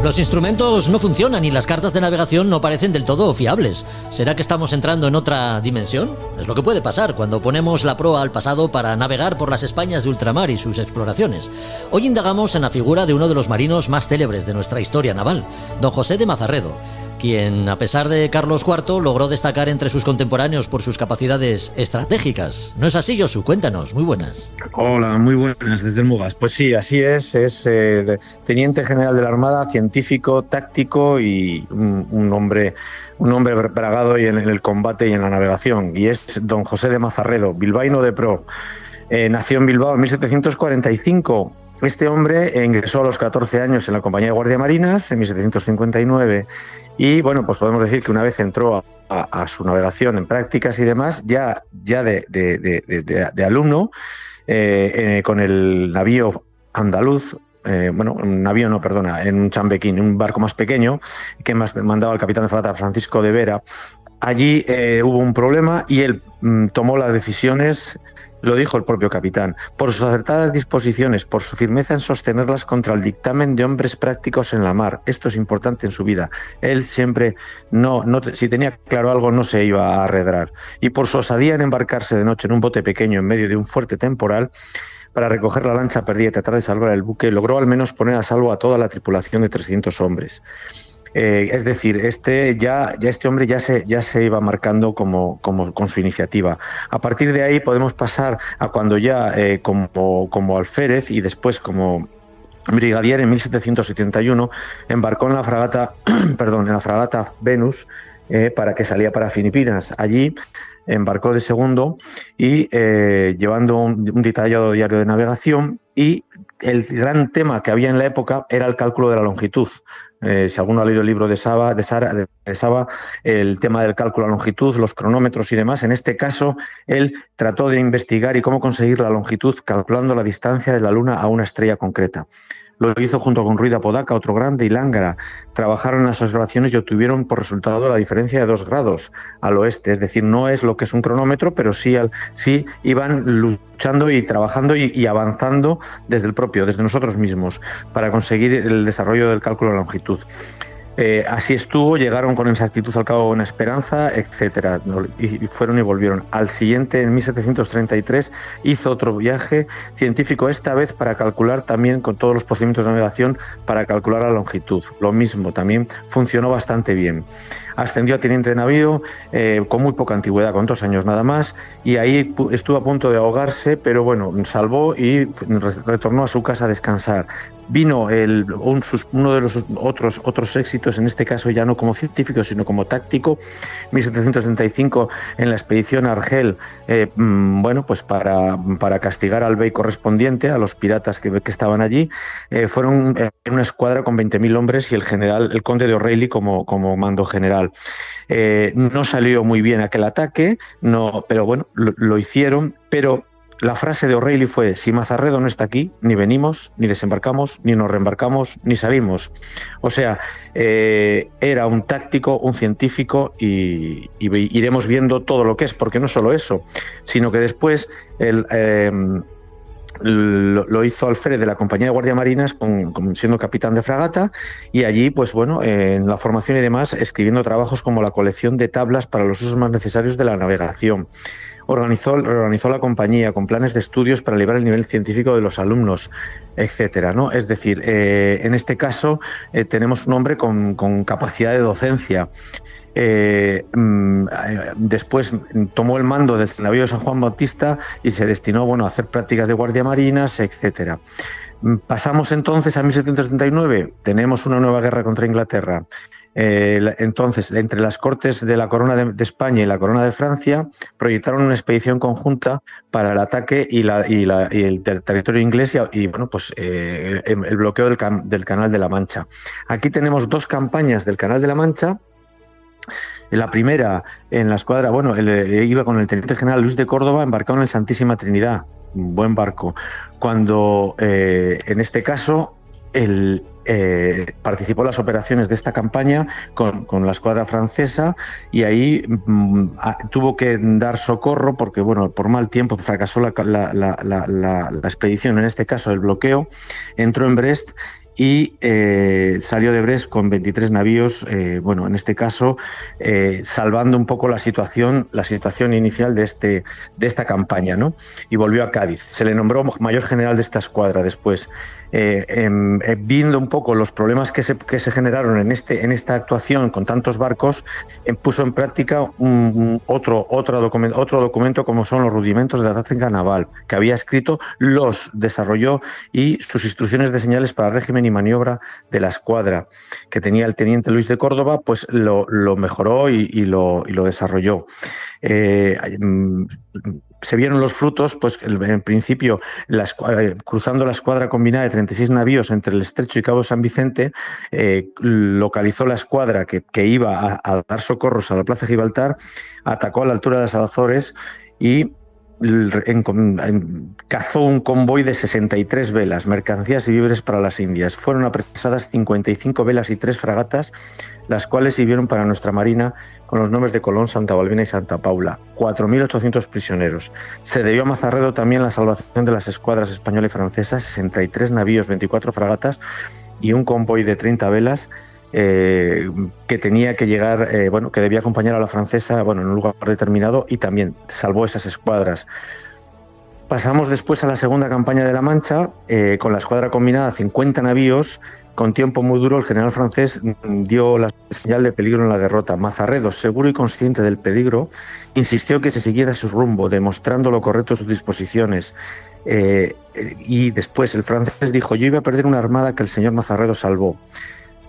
Los instrumentos no funcionan y las cartas de navegación no parecen del todo fiables. ¿Será que estamos entrando en otra dimensión? Es lo que puede pasar cuando ponemos la proa al pasado para navegar por las Españas de ultramar y sus exploraciones. Hoy indagamos en la figura de uno de los marinos más célebres de nuestra historia naval, don José de Mazarredo, quien, a pesar de Carlos IV, logró destacar entre sus contemporáneos por sus capacidades estratégicas. ¿No es así, Josu? Cuéntanos, muy buenas. Hola, muy buenas desde el Mugas. Pues sí, así es teniente general de la Armada, científico, táctico y un hombre bragado y en el combate y en la navegación. Y es don José de Mazarredo, bilbaíno de pro. Nació en Bilbao en 1745. Este hombre ingresó a los 14 años en la Compañía de Guardia Marinas en 1759 y bueno, pues podemos decir que una vez entró a su navegación en prácticas y demás, ya de alumno, con el navío andaluz, en un chambequín, un barco más pequeño que mandaba el capitán de fragata Francisco de Vera. Allí hubo un problema y él tomó las decisiones, lo dijo el propio capitán, por sus acertadas disposiciones, por su firmeza en sostenerlas contra el dictamen de hombres prácticos en la mar. Esto es importante en su vida. Él siempre, si tenía claro algo, no se iba a arredrar. Y por su osadía en embarcarse de noche en un bote pequeño en medio de un fuerte temporal, para recoger la lancha perdida y tratar de salvar el buque, logró al menos poner a salvo a toda la tripulación de 300 hombres. Es decir, este hombre ya se iba marcando con su iniciativa. A partir de ahí podemos pasar a cuando ya como alférez y después como brigadier en 1771 embarcó en la fragata Venus, para que salía para Filipinas. Allí embarcó de segundo y llevando un detallado diario de navegación, y el gran tema que había en la época era el cálculo de la longitud. Si alguno ha leído el libro de Saba, el tema del cálculo de la longitud, los cronómetros y demás, en este caso él trató de investigar y cómo conseguir la longitud calculando la distancia de la Luna a una estrella concreta. Lo hizo junto con Ruy de Apodaca, otro grande, y Lángara. Trabajaron en las observaciones y obtuvieron por resultado la diferencia de 2 grados al oeste. Es decir, no es lo que es un cronómetro, pero sí iban luchando y trabajando y avanzando desde nosotros mismos, para conseguir el desarrollo del cálculo de la longitud. Así estuvo, llegaron con exactitud al Cabo Buena Esperanza, etcétera, y fueron y volvieron. Al siguiente, en 1733, hizo otro viaje científico, esta vez para calcular también con todos los procedimientos de navegación, para calcular la longitud. Lo mismo, también funcionó bastante bien. Ascendió a teniente de navío con muy poca antigüedad, con 2 años nada más, y ahí estuvo a punto de ahogarse, pero bueno, salvó y retornó a su casa a descansar. Vino uno de los otros éxitos, en este caso ya no como científico, sino como táctico, 1765, en la expedición a Argel, pues para castigar al bey correspondiente, a los piratas que estaban allí. Fueron en una escuadra con 20.000 hombres y el conde de O'Reilly como mando general. No salió muy bien aquel ataque, pero bueno, lo hicieron, pero la frase de O'Reilly fue: si Mazarredo no está aquí, ni venimos, ni desembarcamos, ni nos reembarcamos, ni salimos. O sea, era un táctico, un científico, y iremos viendo todo lo que es, porque no solo eso, sino que después lo hizo alférez de la compañía de guardia marinas siendo capitán de fragata, y allí pues bueno, en la formación y demás, escribiendo trabajos como la colección de tablas para los usos más necesarios de la navegación. Reorganizó la compañía con planes de estudios para elevar el nivel científico de los alumnos, etcétera, ¿no? Es decir, en este caso tenemos un hombre con capacidad de docencia. Después tomó el mando del navío de San Juan Bautista y se destinó a hacer prácticas de guardia marinas, etcétera. Pasamos entonces a 1739, tenemos una nueva guerra contra Inglaterra. Entonces, entre las cortes de la Corona de España y la Corona de Francia, proyectaron una expedición conjunta para el ataque y el territorio inglés y el bloqueo del Canal de la Mancha. Aquí tenemos 2 campañas del Canal de la Mancha. La primera, en la escuadra, iba con el teniente general Luis de Córdoba, embarcado en el Santísima Trinidad, un buen barco. Cuando, en este caso, él participó en las operaciones de esta campaña con la escuadra francesa, y ahí tuvo que dar socorro porque, por mal tiempo fracasó la expedición, en este caso el bloqueo. Entró en Brest y salió de Brest con 23 navíos, en este caso salvando un poco la situación inicial de esta campaña, ¿no? Y volvió a Cádiz. Se le nombró mayor general de esta escuadra después. Viendo un poco los problemas que se generaron en esta actuación con tantos barcos, puso en práctica otro documento como son los rudimentos de la táctica naval, que había escrito, los desarrolló, y sus instrucciones de señales para régimen y maniobra de la escuadra que tenía el teniente Luis de Córdoba, pues lo mejoró y lo desarrolló. Se vieron los frutos, pues en principio, cruzando la escuadra combinada de 36 navíos entre el Estrecho y Cabo San Vicente, localizó la escuadra que iba a dar socorros a la Plaza de Gibraltar, atacó a la altura de las Azores y cazó un convoy de 63 velas, mercancías y víveres para las Indias. Fueron apresadas 55 velas y 3 fragatas, las cuales sirvieron para nuestra marina con los nombres de Colón, Santa Balbina y Santa Paula. 4.800 prisioneros. Se debió a Mazarredo también la salvación de las escuadras española y francesa, 63 navíos, 24 fragatas y un convoy de 30 velas que tenía que llegar, que debía acompañar a la francesa, en un lugar determinado, y también salvó esas escuadras. Pasamos después a la segunda campaña de la Mancha, con la escuadra combinada, 50 navíos. Con tiempo muy duro, el general francés dio la señal de peligro en la derrota. Mazarredo, seguro y consciente del peligro, insistió que se siguiera su rumbo, demostrando lo correcto de sus disposiciones. Y después el francés dijo: yo iba a perder una armada que el señor Mazarredo salvó.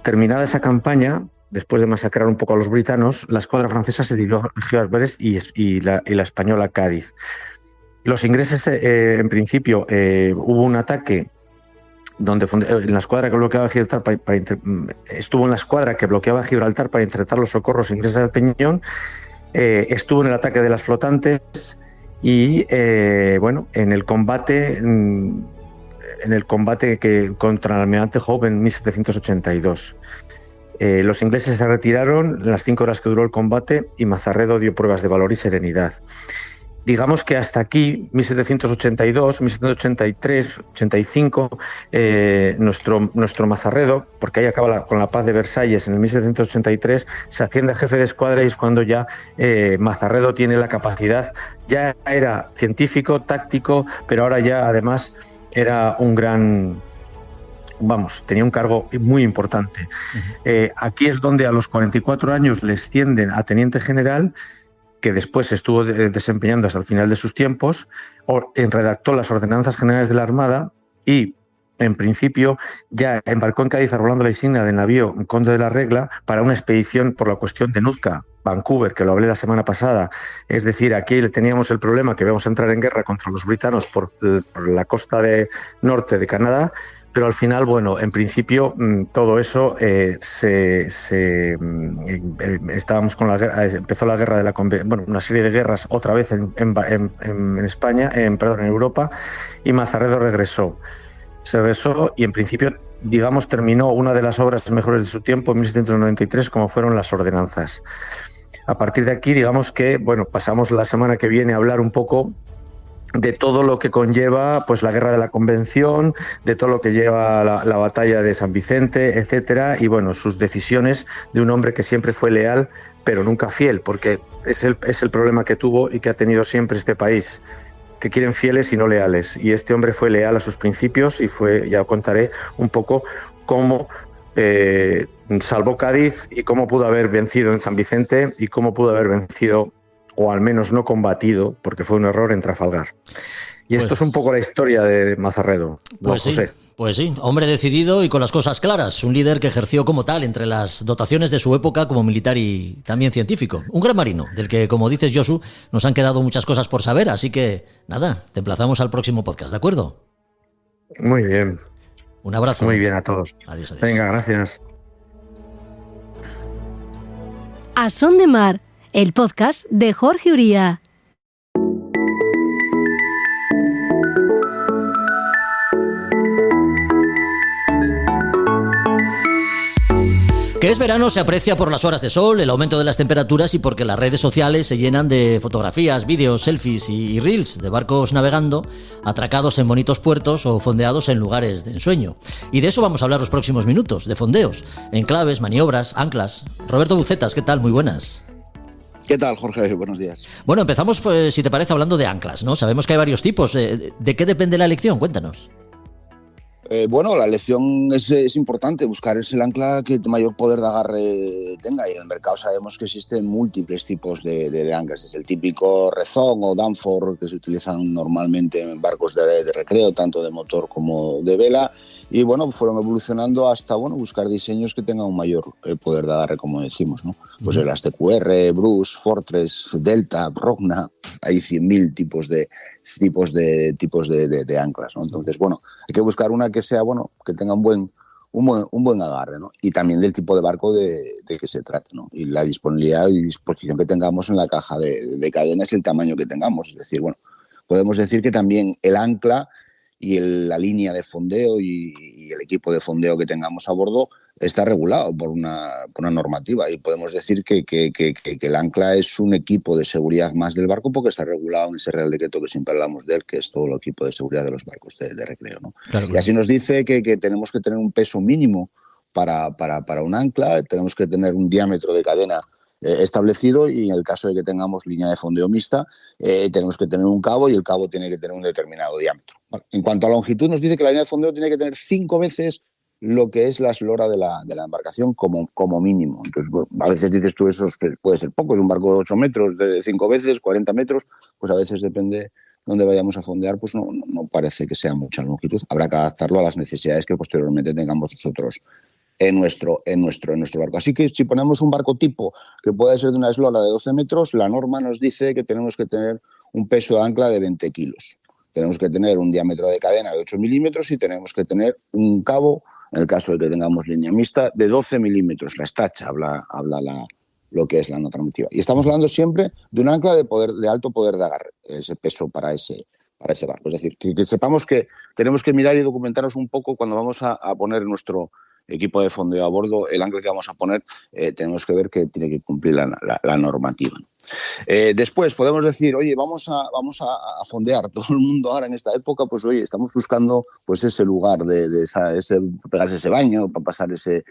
Terminada esa campaña, después de masacrar un poco a los britanos, la escuadra francesa se dirigió a Brest y la española a Cádiz. Los ingleses, en principio, hubo un ataque donde en la escuadra que bloqueaba Gibraltar estuvo en la escuadra que bloqueaba Gibraltar para intentar los socorros ingleses del Peñón, estuvo en el ataque de las flotantes y en el combate contra el almirante Howe en 1782. Los ingleses se retiraron en las 5 horas que duró el combate y Mazarredo dio pruebas de valor y serenidad. Digamos que hasta aquí, 1782, 1783, 85, nuestro Mazarredo, porque ahí acaba con la paz de Versalles en el 1783, se asciende a jefe de escuadra y es cuando ya Mazarredo tiene la capacidad. Ya era científico, táctico, pero ahora ya además era un gran... tenía un cargo muy importante. Aquí es donde a los 44 años le ascienden a teniente general, que después estuvo desempeñando hasta el final de sus tiempos, redactó las ordenanzas generales de la Armada y, en principio, ya embarcó en Cádiz arbolando la insignia del navío Conde de la Regla para una expedición por la cuestión de Nootka, Vancouver, que lo hablé la semana pasada. Es decir, aquí teníamos el problema que íbamos a entrar en guerra contra los britanos por la costa norte de Canadá, pero al final, en principio, todo eso estábamos con la guerra, empezó la guerra de la una serie de guerras otra vez en España, en Europa, y Mazarredo regresó. Se regresó y en principio, terminó una de las obras mejores de su tiempo en 1793, como fueron las ordenanzas. A partir de aquí, pasamos la semana que viene a hablar un poco de todo lo que conlleva la guerra de la Convención, de todo lo que lleva la batalla de San Vicente, etcétera, y sus decisiones de un hombre que siempre fue leal, pero nunca fiel, porque es el problema que tuvo y que ha tenido siempre este país, que quieren fieles y no leales, y este hombre fue leal a sus principios y ya contaré un poco cómo salvó Cádiz y cómo pudo haber vencido en San Vicente y cómo pudo haber vencido, o al menos no combatido, porque fue un error, en Trafalgar. Y esto es un poco la historia de Mazarredo, don José. Pues sí, hombre decidido y con las cosas claras. Un líder que ejerció como tal entre las dotaciones de su época como militar y también científico. Un gran marino, del que, como dices, Josu, nos han quedado muchas cosas por saber. Así que, nada, te emplazamos al próximo podcast, ¿de acuerdo? Muy bien. Un abrazo. Muy bien a todos. Adiós, adiós. Venga, gracias. A Son de Mar, el podcast de Jorge Uría. Que es verano se aprecia por las horas de sol, el aumento de las temperaturas y porque las redes sociales se llenan de fotografías, vídeos, selfies y reels de barcos navegando, atracados en bonitos puertos o fondeados en lugares de ensueño. Y de eso vamos a hablar los próximos minutos, de fondeos, enclaves, maniobras, anclas. Roberto Bucetas, ¿qué tal? Muy buenas. ¿Qué tal, Jorge? Buenos días. Bueno, empezamos, pues, si te parece, hablando de anclas, ¿no? Sabemos que hay varios tipos. ¿De qué depende la elección? Cuéntanos. La elección es importante, buscar es el ancla que mayor poder de agarre tenga, y en el mercado sabemos que existen múltiples tipos de anclas. Es el típico rezón o danfor que se utilizan normalmente en barcos de recreo, tanto de motor como de vela, y fueron evolucionando hasta buscar diseños que tengan un mayor poder de agarre, como decimos, ¿no? Pues las TQR, Bruce, Fortress, Delta, Rogna, hay 100.000 tipos de anclas, ¿no? Entonces, hay que buscar una que sea, que tenga un buen agarre, ¿no? Y también del tipo de barco de que se trate, ¿no? Y la disponibilidad y disposición que tengamos en la caja de cadenas y el tamaño que tengamos. Es decir, podemos decir que también el ancla y la línea de fondeo y el equipo de fondeo que tengamos a bordo está regulado por una normativa, y podemos decir que el ancla es un equipo de seguridad más del barco, porque está regulado en ese Real Decreto que siempre hablamos de él, que es todo el equipo de seguridad de los barcos de recreo, ¿no? Claro. Y así nos dice que tenemos que tener un peso mínimo para un ancla, tenemos que tener un diámetro de cadena establecido, y en el caso de que tengamos línea de fondeo mixta, tenemos que tener un cabo, y el cabo tiene que tener un determinado diámetro. Bueno, en cuanto a longitud, nos dice que la línea de fondeo tiene que tener 5 veces lo que es la eslora de la embarcación como mínimo. Entonces, bueno, a veces dices tú, eso puede ser poco, es un barco de 8 metros, de 5 veces, 40 metros, pues a veces depende dónde vayamos a fondear, pues no parece que sea mucha longitud. Habrá que adaptarlo a las necesidades que posteriormente tengamos nosotros en nuestro barco. Así que si ponemos un barco tipo que puede ser de una eslora de 12 metros, la norma nos dice que tenemos que tener un peso de ancla de 20 kilos. Tenemos que tener un diámetro de cadena de 8 milímetros y tenemos que tener un cabo, en el caso de que tengamos línea mixta, de 12 milímetros. La estacha habla lo que es la normativa. Y estamos hablando siempre de un ancla de alto poder de agarre, ese peso para ese barco. Es decir, que sepamos que tenemos que mirar y documentarnos un poco cuando vamos a poner nuestro equipo de fondeo a bordo, el ancla que vamos a poner, tenemos que ver que tiene que cumplir la normativa. Después podemos decir, oye, vamos a fondear. Todo el mundo ahora en esta época, pues oye, estamos buscando pues ese lugar pegarse ese baño, para pasar ese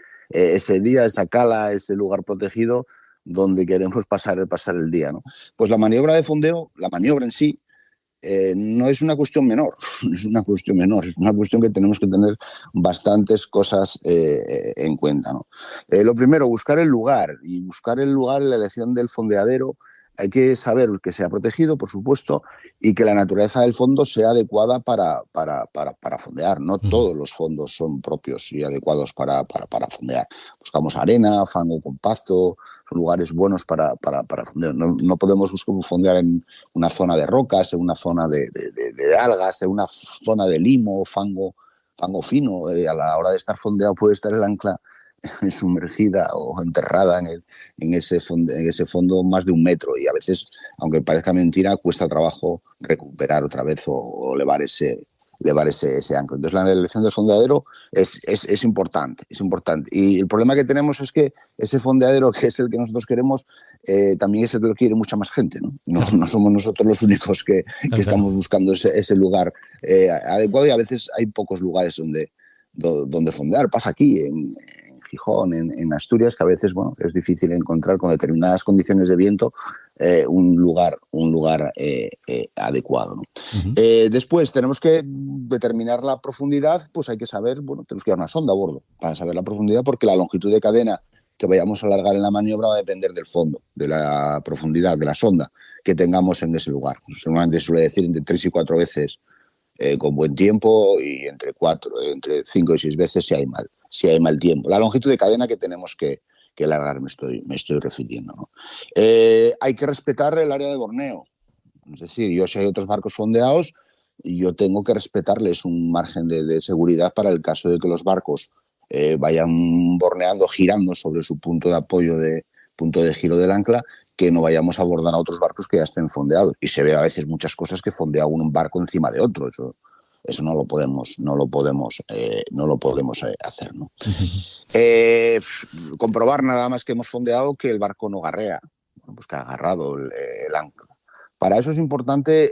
día, esa cala, ese lugar protegido donde queremos pasar el día, ¿no? Pues la maniobra de fondeo, la maniobra en sí, no es una cuestión menor, es una cuestión que tenemos que tener bastantes cosas en cuenta, ¿no? Lo primero, buscar el lugar, en la elección del fondeadero. Hay que saber que sea protegido, por supuesto, y que la naturaleza del fondo sea adecuada para fondear. No todos los fondos son propios y adecuados para fondear. Buscamos arena, fango compacto, son lugares buenos para fondear. No podemos fondear en una zona de rocas, en una zona de algas, en una zona de limo, fango fino. A la hora de estar fondeado puede estar el ancla sumergida o enterrada en ese fondo más de 1 metro, y a veces, aunque parezca mentira, cuesta trabajo recuperar otra vez o elevar ese ancla. Entonces la elección del fondeadero es importante, y el problema que tenemos es que ese fondeadero, que es el que nosotros queremos, también es el que lo quiere mucha más gente, ¿no? No somos nosotros los únicos que estamos buscando ese lugar adecuado, y a veces hay pocos lugares donde fondear. Pasa aquí en Gijón, en Asturias, que a veces es difícil encontrar con determinadas condiciones de viento un lugar adecuado, ¿no? Después tenemos que determinar la profundidad. Pues hay que saber, tenemos que llevar una sonda a bordo para saber la profundidad, porque la longitud de cadena que vayamos a alargar en la maniobra va a depender del fondo, de la profundidad de la sonda que tengamos en ese lugar. Normalmente suele decir entre 3 y 4 veces con buen tiempo, y entre 5 y 6 veces si hay mal tiempo. La longitud de cadena que tenemos que largar me estoy refiriendo, ¿no? Hay que respetar el área de borneo. Es decir, si hay otros barcos fondeados, yo tengo que respetarles un margen de seguridad para el caso de que los barcos vayan borneando, girando sobre su punto de apoyo, punto de giro del ancla, que no vayamos a abordar a otros barcos que ya estén fondeados. Y se ve a veces muchas cosas que fondea un barco encima de otro. Eso no lo podemos hacer, ¿no? Comprobar nada más que hemos fondeado que el barco no garrea, pues que ha agarrado el ancla. Para eso es importante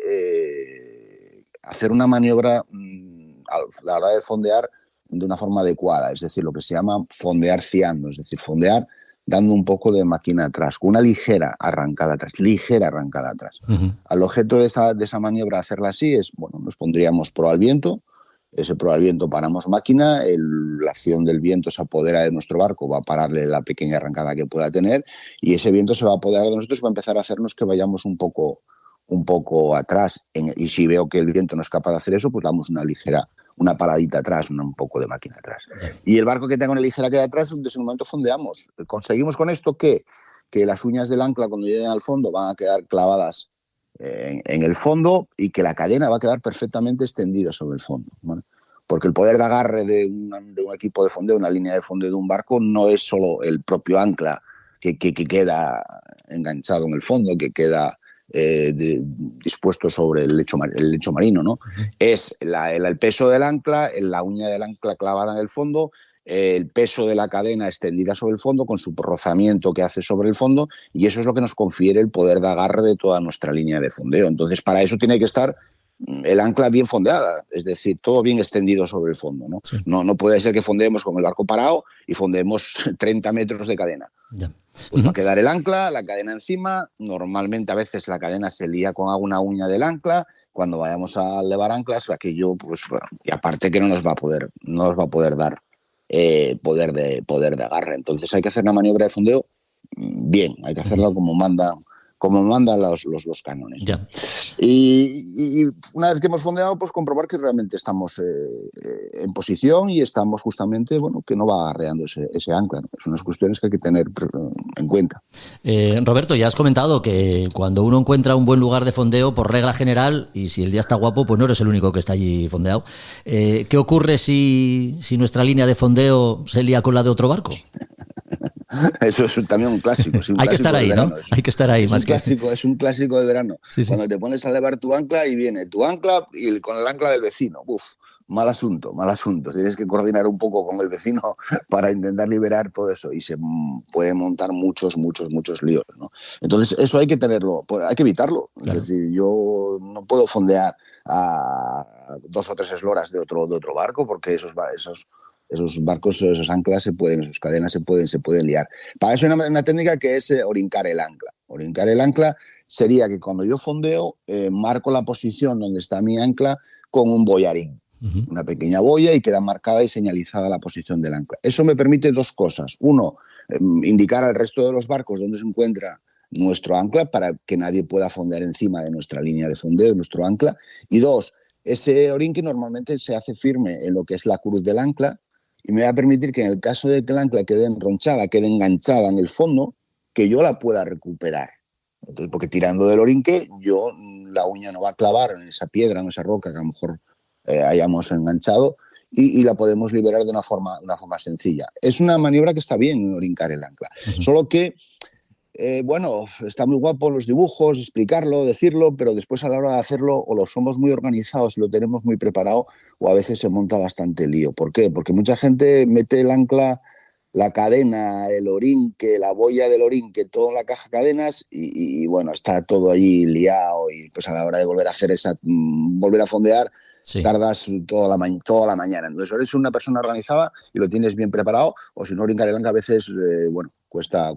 hacer una maniobra a la hora de fondear de una forma adecuada, es decir, lo que se llama fondear ciando, es decir, fondear dando un poco de máquina atrás, con una ligera arrancada atrás. Al objeto de esa maniobra, hacerla así, es, nos pondríamos proa al viento. Ese proa al viento, paramos máquina, la acción del viento se apodera de nuestro barco, va a pararle la pequeña arrancada que pueda tener, y ese viento se va a apoderar de nosotros y va a empezar a hacernos que vayamos un poco atrás. Y si veo que el viento no es capaz de hacer eso, pues damos una paradita atrás, un poco de máquina atrás. Y el barco que tenga una ligera queda atrás, en ese momento fondeamos. Conseguimos con esto que las uñas del ancla, cuando lleguen al fondo, van a quedar clavadas en el fondo, y que la cadena va a quedar perfectamente extendida sobre el fondo, ¿vale? Porque el poder de agarre de un equipo de fondeo, una línea de fondeo de un barco, no es solo el propio ancla que queda enganchado en el fondo, que queda dispuesto sobre el lecho marino, ¿no? Es el peso del ancla, la uña del ancla clavada en el fondo, el peso de la cadena extendida sobre el fondo con su rozamiento que hace sobre el fondo, y eso es lo que nos confiere el poder de agarre de toda nuestra línea de fondeo. Entonces, para eso tiene que estar el ancla bien fondeada, es decir, todo bien extendido sobre el fondo, ¿no? Sí. No puede ser que fondeemos con el barco parado y fondeemos 30 metros de cadena. Ya. Pues va a quedar el ancla, la cadena encima. Normalmente a veces la cadena se lía con alguna uña del ancla. Cuando vayamos a levar anclas, aquello, pues bueno, y aparte que no nos va a poder dar poder de agarre. Entonces hay que hacer una maniobra de fondeo bien, hay que hacerla como mandan los cánones. Ya. Y una vez que hemos fondeado, pues comprobar que realmente estamos en posición y estamos justamente, bueno, que no va arreando ese ancla, ¿no? Son unas cuestiones que hay que tener en cuenta. Roberto, ya has comentado que cuando uno encuentra un buen lugar de fondeo, por regla general, y si el día está guapo, pues no eres el único que está allí fondeado. ¿Qué ocurre si nuestra línea de fondeo se lía con la de otro barco? Eso es también un clásico. Sí, hay que estar ahí, ¿no? Hay que estar ahí. Es un clásico de verano. Sí. Cuando te pones a levar tu ancla y viene tu ancla y con el ancla del vecino. Uf, mal asunto. Tienes que coordinar un poco con el vecino para intentar liberar todo eso y se puede montar muchos líos, ¿no? Entonces eso hay que tenerlo, hay que evitarlo. Claro. Es decir, yo no puedo fondear a 2 o 3 esloras de otro barco porque esos barcos, esos anclas sus cadenas se pueden liar. Para eso hay una técnica que es orincar el ancla. Orincar el ancla sería que cuando yo fondeo, marco la posición donde está mi ancla con un boyarín. Una pequeña boya y queda marcada y señalizada la posición del ancla. Eso me permite 2 cosas. Uno, indicar al resto de los barcos dónde se encuentra nuestro ancla para que nadie pueda fondear encima de nuestra línea de fondeo, de nuestro ancla. Y 2, ese orinque normalmente se hace firme en lo que es la cruz del ancla y me va a permitir que en el caso de que el ancla quede enronchada, quede enganchada en el fondo, que yo la pueda recuperar. Entonces, porque tirando del orinque, la uña no va a clavar en esa piedra, en esa roca que a lo mejor hayamos enganchado y la podemos liberar de una forma sencilla. Es una maniobra que está bien orincar el ancla. Solo que, bueno, está muy guapo los dibujos, explicarlo, decirlo, pero después a la hora de hacerlo o lo somos muy organizados, lo tenemos muy preparado o a veces se monta bastante lío. ¿Por qué? Porque mucha gente mete el ancla, la cadena, el orinque, la boya del orinque, todo en la caja cadenas y bueno, está todo allí liado y pues a la hora de volver a hacer volver a fondear, sí, tardas toda la mañana. Entonces, eres una persona organizada y lo tienes bien preparado, o si no, orincar el ancla a veces, bueno, cuesta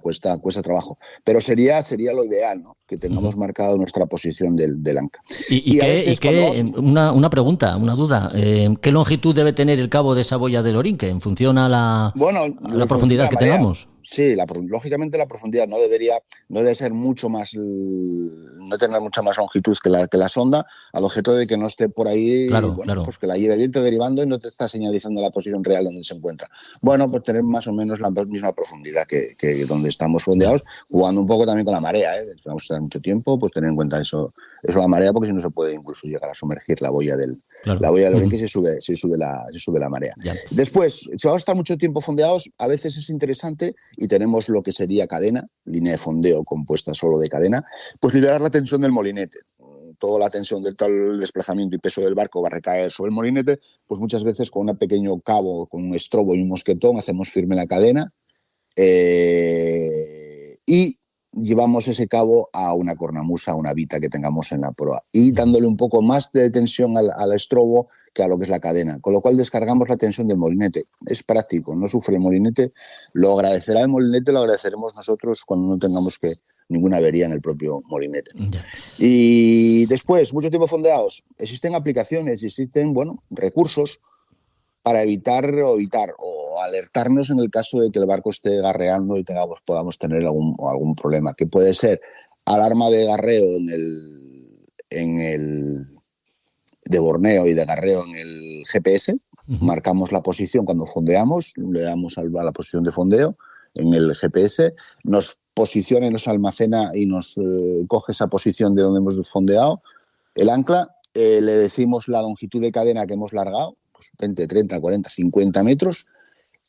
trabajo. Pero sería lo ideal, ¿no? Que tengamos marcado nuestra posición del ancla. Una pregunta, una duda. ¿Qué longitud debe tener el cabo de esa boya del orinque en función a la profundidad que tengamos? Sí, lógicamente la profundidad no debe ser mucho más, no tener mucha más longitud que la sonda, al objeto de que no esté por ahí, claro. Pues que la lleve el viento derivando y no te está señalizando la posición real donde se encuentra. Bueno, pues tener más o menos la misma profundidad que donde estamos fondeados, jugando un poco también con la marea, vamos a estar mucho tiempo, pues tener en cuenta eso la marea, porque si no se puede incluso llegar a sumergir la boya del orinque y se sube la marea. Ya. Después, si vamos a estar mucho tiempo fondeados, a veces es interesante, y tenemos lo que sería cadena, línea de fondeo compuesta solo de cadena, pues liberar la tensión del molinete. Toda la tensión del tal desplazamiento y peso del barco va a recaer sobre el molinete, pues muchas veces con un pequeño cabo, con un estrobo y un mosquetón, hacemos firme la cadena y llevamos ese cabo a una cornamusa, a una vita que tengamos en la proa, y dándole un poco más de tensión al estrobo que a lo que es la cadena, con lo cual descargamos la tensión del molinete. Es práctico, no sufre el molinete, lo agradecerá el molinete, lo agradeceremos nosotros cuando no tengamos ninguna avería en el propio molinete. Ya. Y después, mucho tiempo fondeados, existen aplicaciones, existen, recursos para evitar o alertarnos en el caso de que el barco esté garreando y podamos tener algún problema, que puede ser alarma de garreo de borneo y de garreo en el GPS. Marcamos la posición cuando fondeamos, le damos a la posición de fondeo en el GPS, nos posiciona y nos almacena y nos coge esa posición de donde hemos fondeado el ancla, le decimos la longitud de cadena que hemos largado, 20, 30, 40, 50 metros.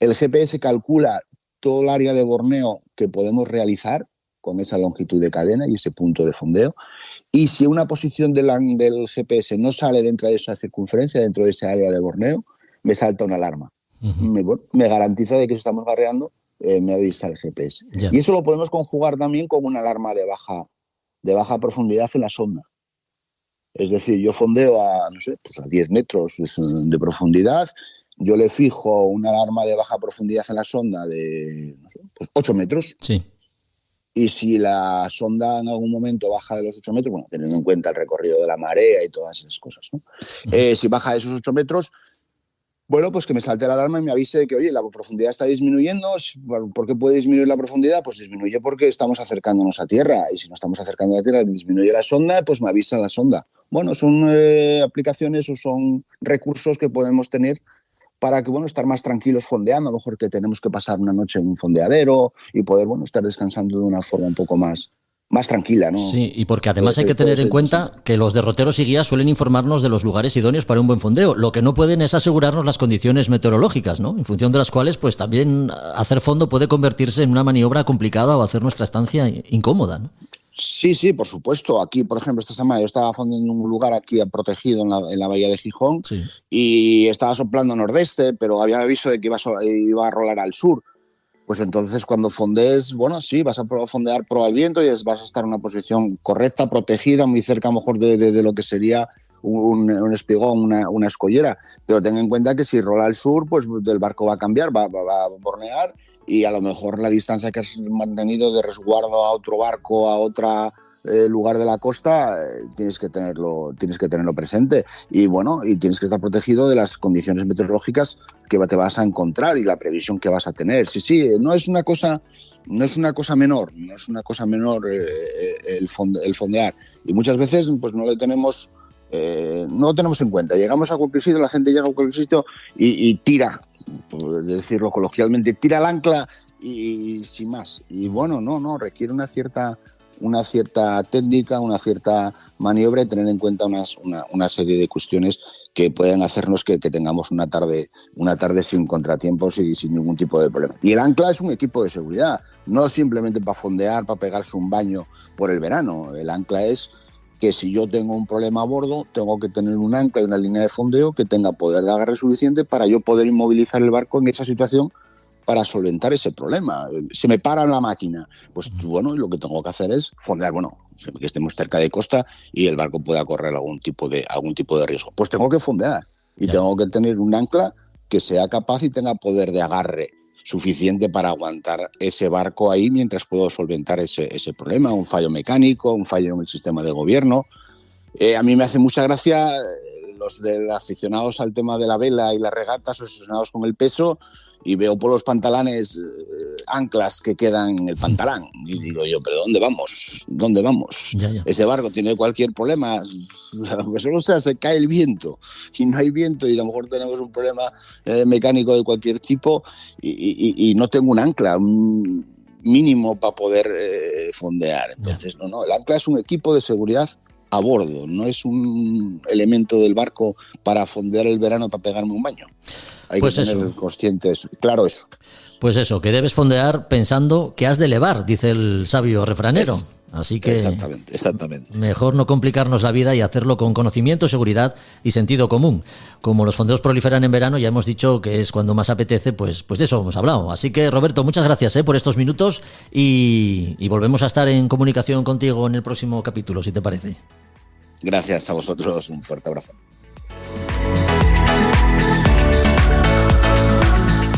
El GPS calcula todo el área de borneo que podemos realizar con esa longitud de cadena y ese punto de fondeo. y si una posición del GPS no sale dentro de esa circunferencia, dentro de ese área de Borneo, me salta una alarma. Me garantiza de que si estamos garreando, me avisa el GPS. Y eso lo podemos conjugar también con una alarma de baja profundidad en la sonda. Es decir, yo fondeo a 10 metros de profundidad, yo le fijo una alarma de baja profundidad en la sonda de 8 metros. Sí. Y si la sonda en algún momento baja de los 8 metros, bueno, teniendo en cuenta el recorrido de la marea y todas esas cosas, ¿no? Si baja de esos 8 metros, bueno, pues que me salte la alarma y me avise de que, oye, la profundidad está disminuyendo. ¿Por qué puede disminuir la profundidad? Pues disminuye porque estamos acercándonos a tierra. Y si nos estamos acercando a tierra, disminuye la sonda, pues me avisa la sonda. Bueno, son aplicaciones o son recursos que podemos tener para que, bueno, estar más tranquilos fondeando, a lo mejor que tenemos que pasar una noche en un fondeadero y poder, bueno, estar descansando de una forma un poco más tranquila, ¿no? Sí, y porque además hay que tener en cuenta que los derroteros y guías suelen informarnos de los lugares idóneos para un buen fondeo. Lo que no pueden es asegurarnos las condiciones meteorológicas, ¿no? En función de las cuales, pues también hacer fondo puede convertirse en una maniobra complicada o hacer nuestra estancia incómoda, ¿no? Sí, por supuesto. Aquí, por ejemplo, esta semana yo estaba fondeando en un lugar aquí protegido en la bahía de Gijón, sí, y estaba soplando nordeste, pero había aviso de que iba a rolar al sur. Pues entonces cuando fondees, bueno, sí, vas a fondear pro al viento y vas a estar en una posición correcta, protegida, muy cerca a lo mejor de lo que sería un espigón, una escollera. Pero ten en cuenta que si rola al sur, pues el barco va a cambiar, va a bornear, y a lo mejor la distancia que has mantenido de resguardo a otro barco, a otro lugar de la costa, tienes que tenerlo presente. Y bueno, y tienes que estar protegido de las condiciones meteorológicas que te vas a encontrar y la previsión que vas a tener. Sí, no es una cosa menor el fondear. Y muchas veces pues no lo tenemos en cuenta. Llegamos a cualquier sitio, la gente llega a cualquier sitio y tira, por decirlo coloquialmente, tira el ancla y sin más. Y bueno, no, requiere una cierta técnica, una cierta maniobra y tener en cuenta una serie de cuestiones que pueden hacernos que tengamos una tarde sin contratiempos y sin ningún tipo de problema. Y el ancla es un equipo de seguridad, no simplemente para fondear, para pegarse un baño por el verano. El ancla es que si yo tengo un problema a bordo, tengo que tener un ancla y una línea de fondeo que tenga poder de agarre suficiente para yo poder inmovilizar el barco en esa situación para solventar ese problema. Se me para la máquina, pues bueno, lo que tengo que hacer es fondear, bueno, que estemos cerca de costa y el barco pueda correr algún tipo de riesgo. Pues tengo que fondear y tengo que tener un ancla que sea capaz y tenga poder de agarre suficiente para aguantar ese barco ahí mientras puedo solventar ese problema, un fallo mecánico, un fallo en el sistema de gobierno. A mí me hace mucha gracia los aficionados al tema de la vela y las regatas, obsesionados con el peso, y veo por los pantalanes anclas que quedan en el pantalán. Y digo yo, ¿pero dónde vamos? ¿Dónde vamos? Ya. Ese barco tiene cualquier problema, aunque solo sea, se cae el viento y no hay viento y a lo mejor tenemos un problema mecánico de cualquier tipo y no tengo un ancla mínimo para poder fondear. Entonces, no, el ancla es un equipo de seguridad a bordo, no es un elemento del barco para fondear el verano para pegarme un baño. Hay que tener conscientes, claro eso. Pues eso, que debes fondear pensando que has de elevar, dice el sabio refranero. Así que exactamente. Mejor no complicarnos la vida y hacerlo con conocimiento, seguridad y sentido común. Como los fondeos proliferan en verano, ya hemos dicho que es cuando más apetece, pues de eso hemos hablado. Así que, Roberto, muchas gracias por estos minutos y volvemos a estar en comunicación contigo en el próximo capítulo, si te parece. Gracias a vosotros, un fuerte abrazo.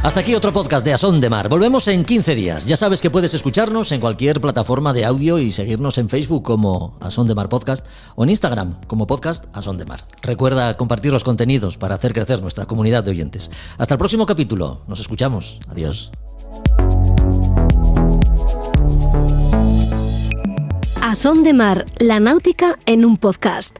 Hasta aquí otro podcast de A Son de Mar. Volvemos en 15 días. Ya sabes que puedes escucharnos en cualquier plataforma de audio y seguirnos en Facebook como A Son de Mar Podcast o en Instagram como Podcast A Son de Mar. Recuerda compartir los contenidos para hacer crecer nuestra comunidad de oyentes. Hasta el próximo capítulo. Nos escuchamos. Adiós. A Son de Mar, la náutica en un podcast.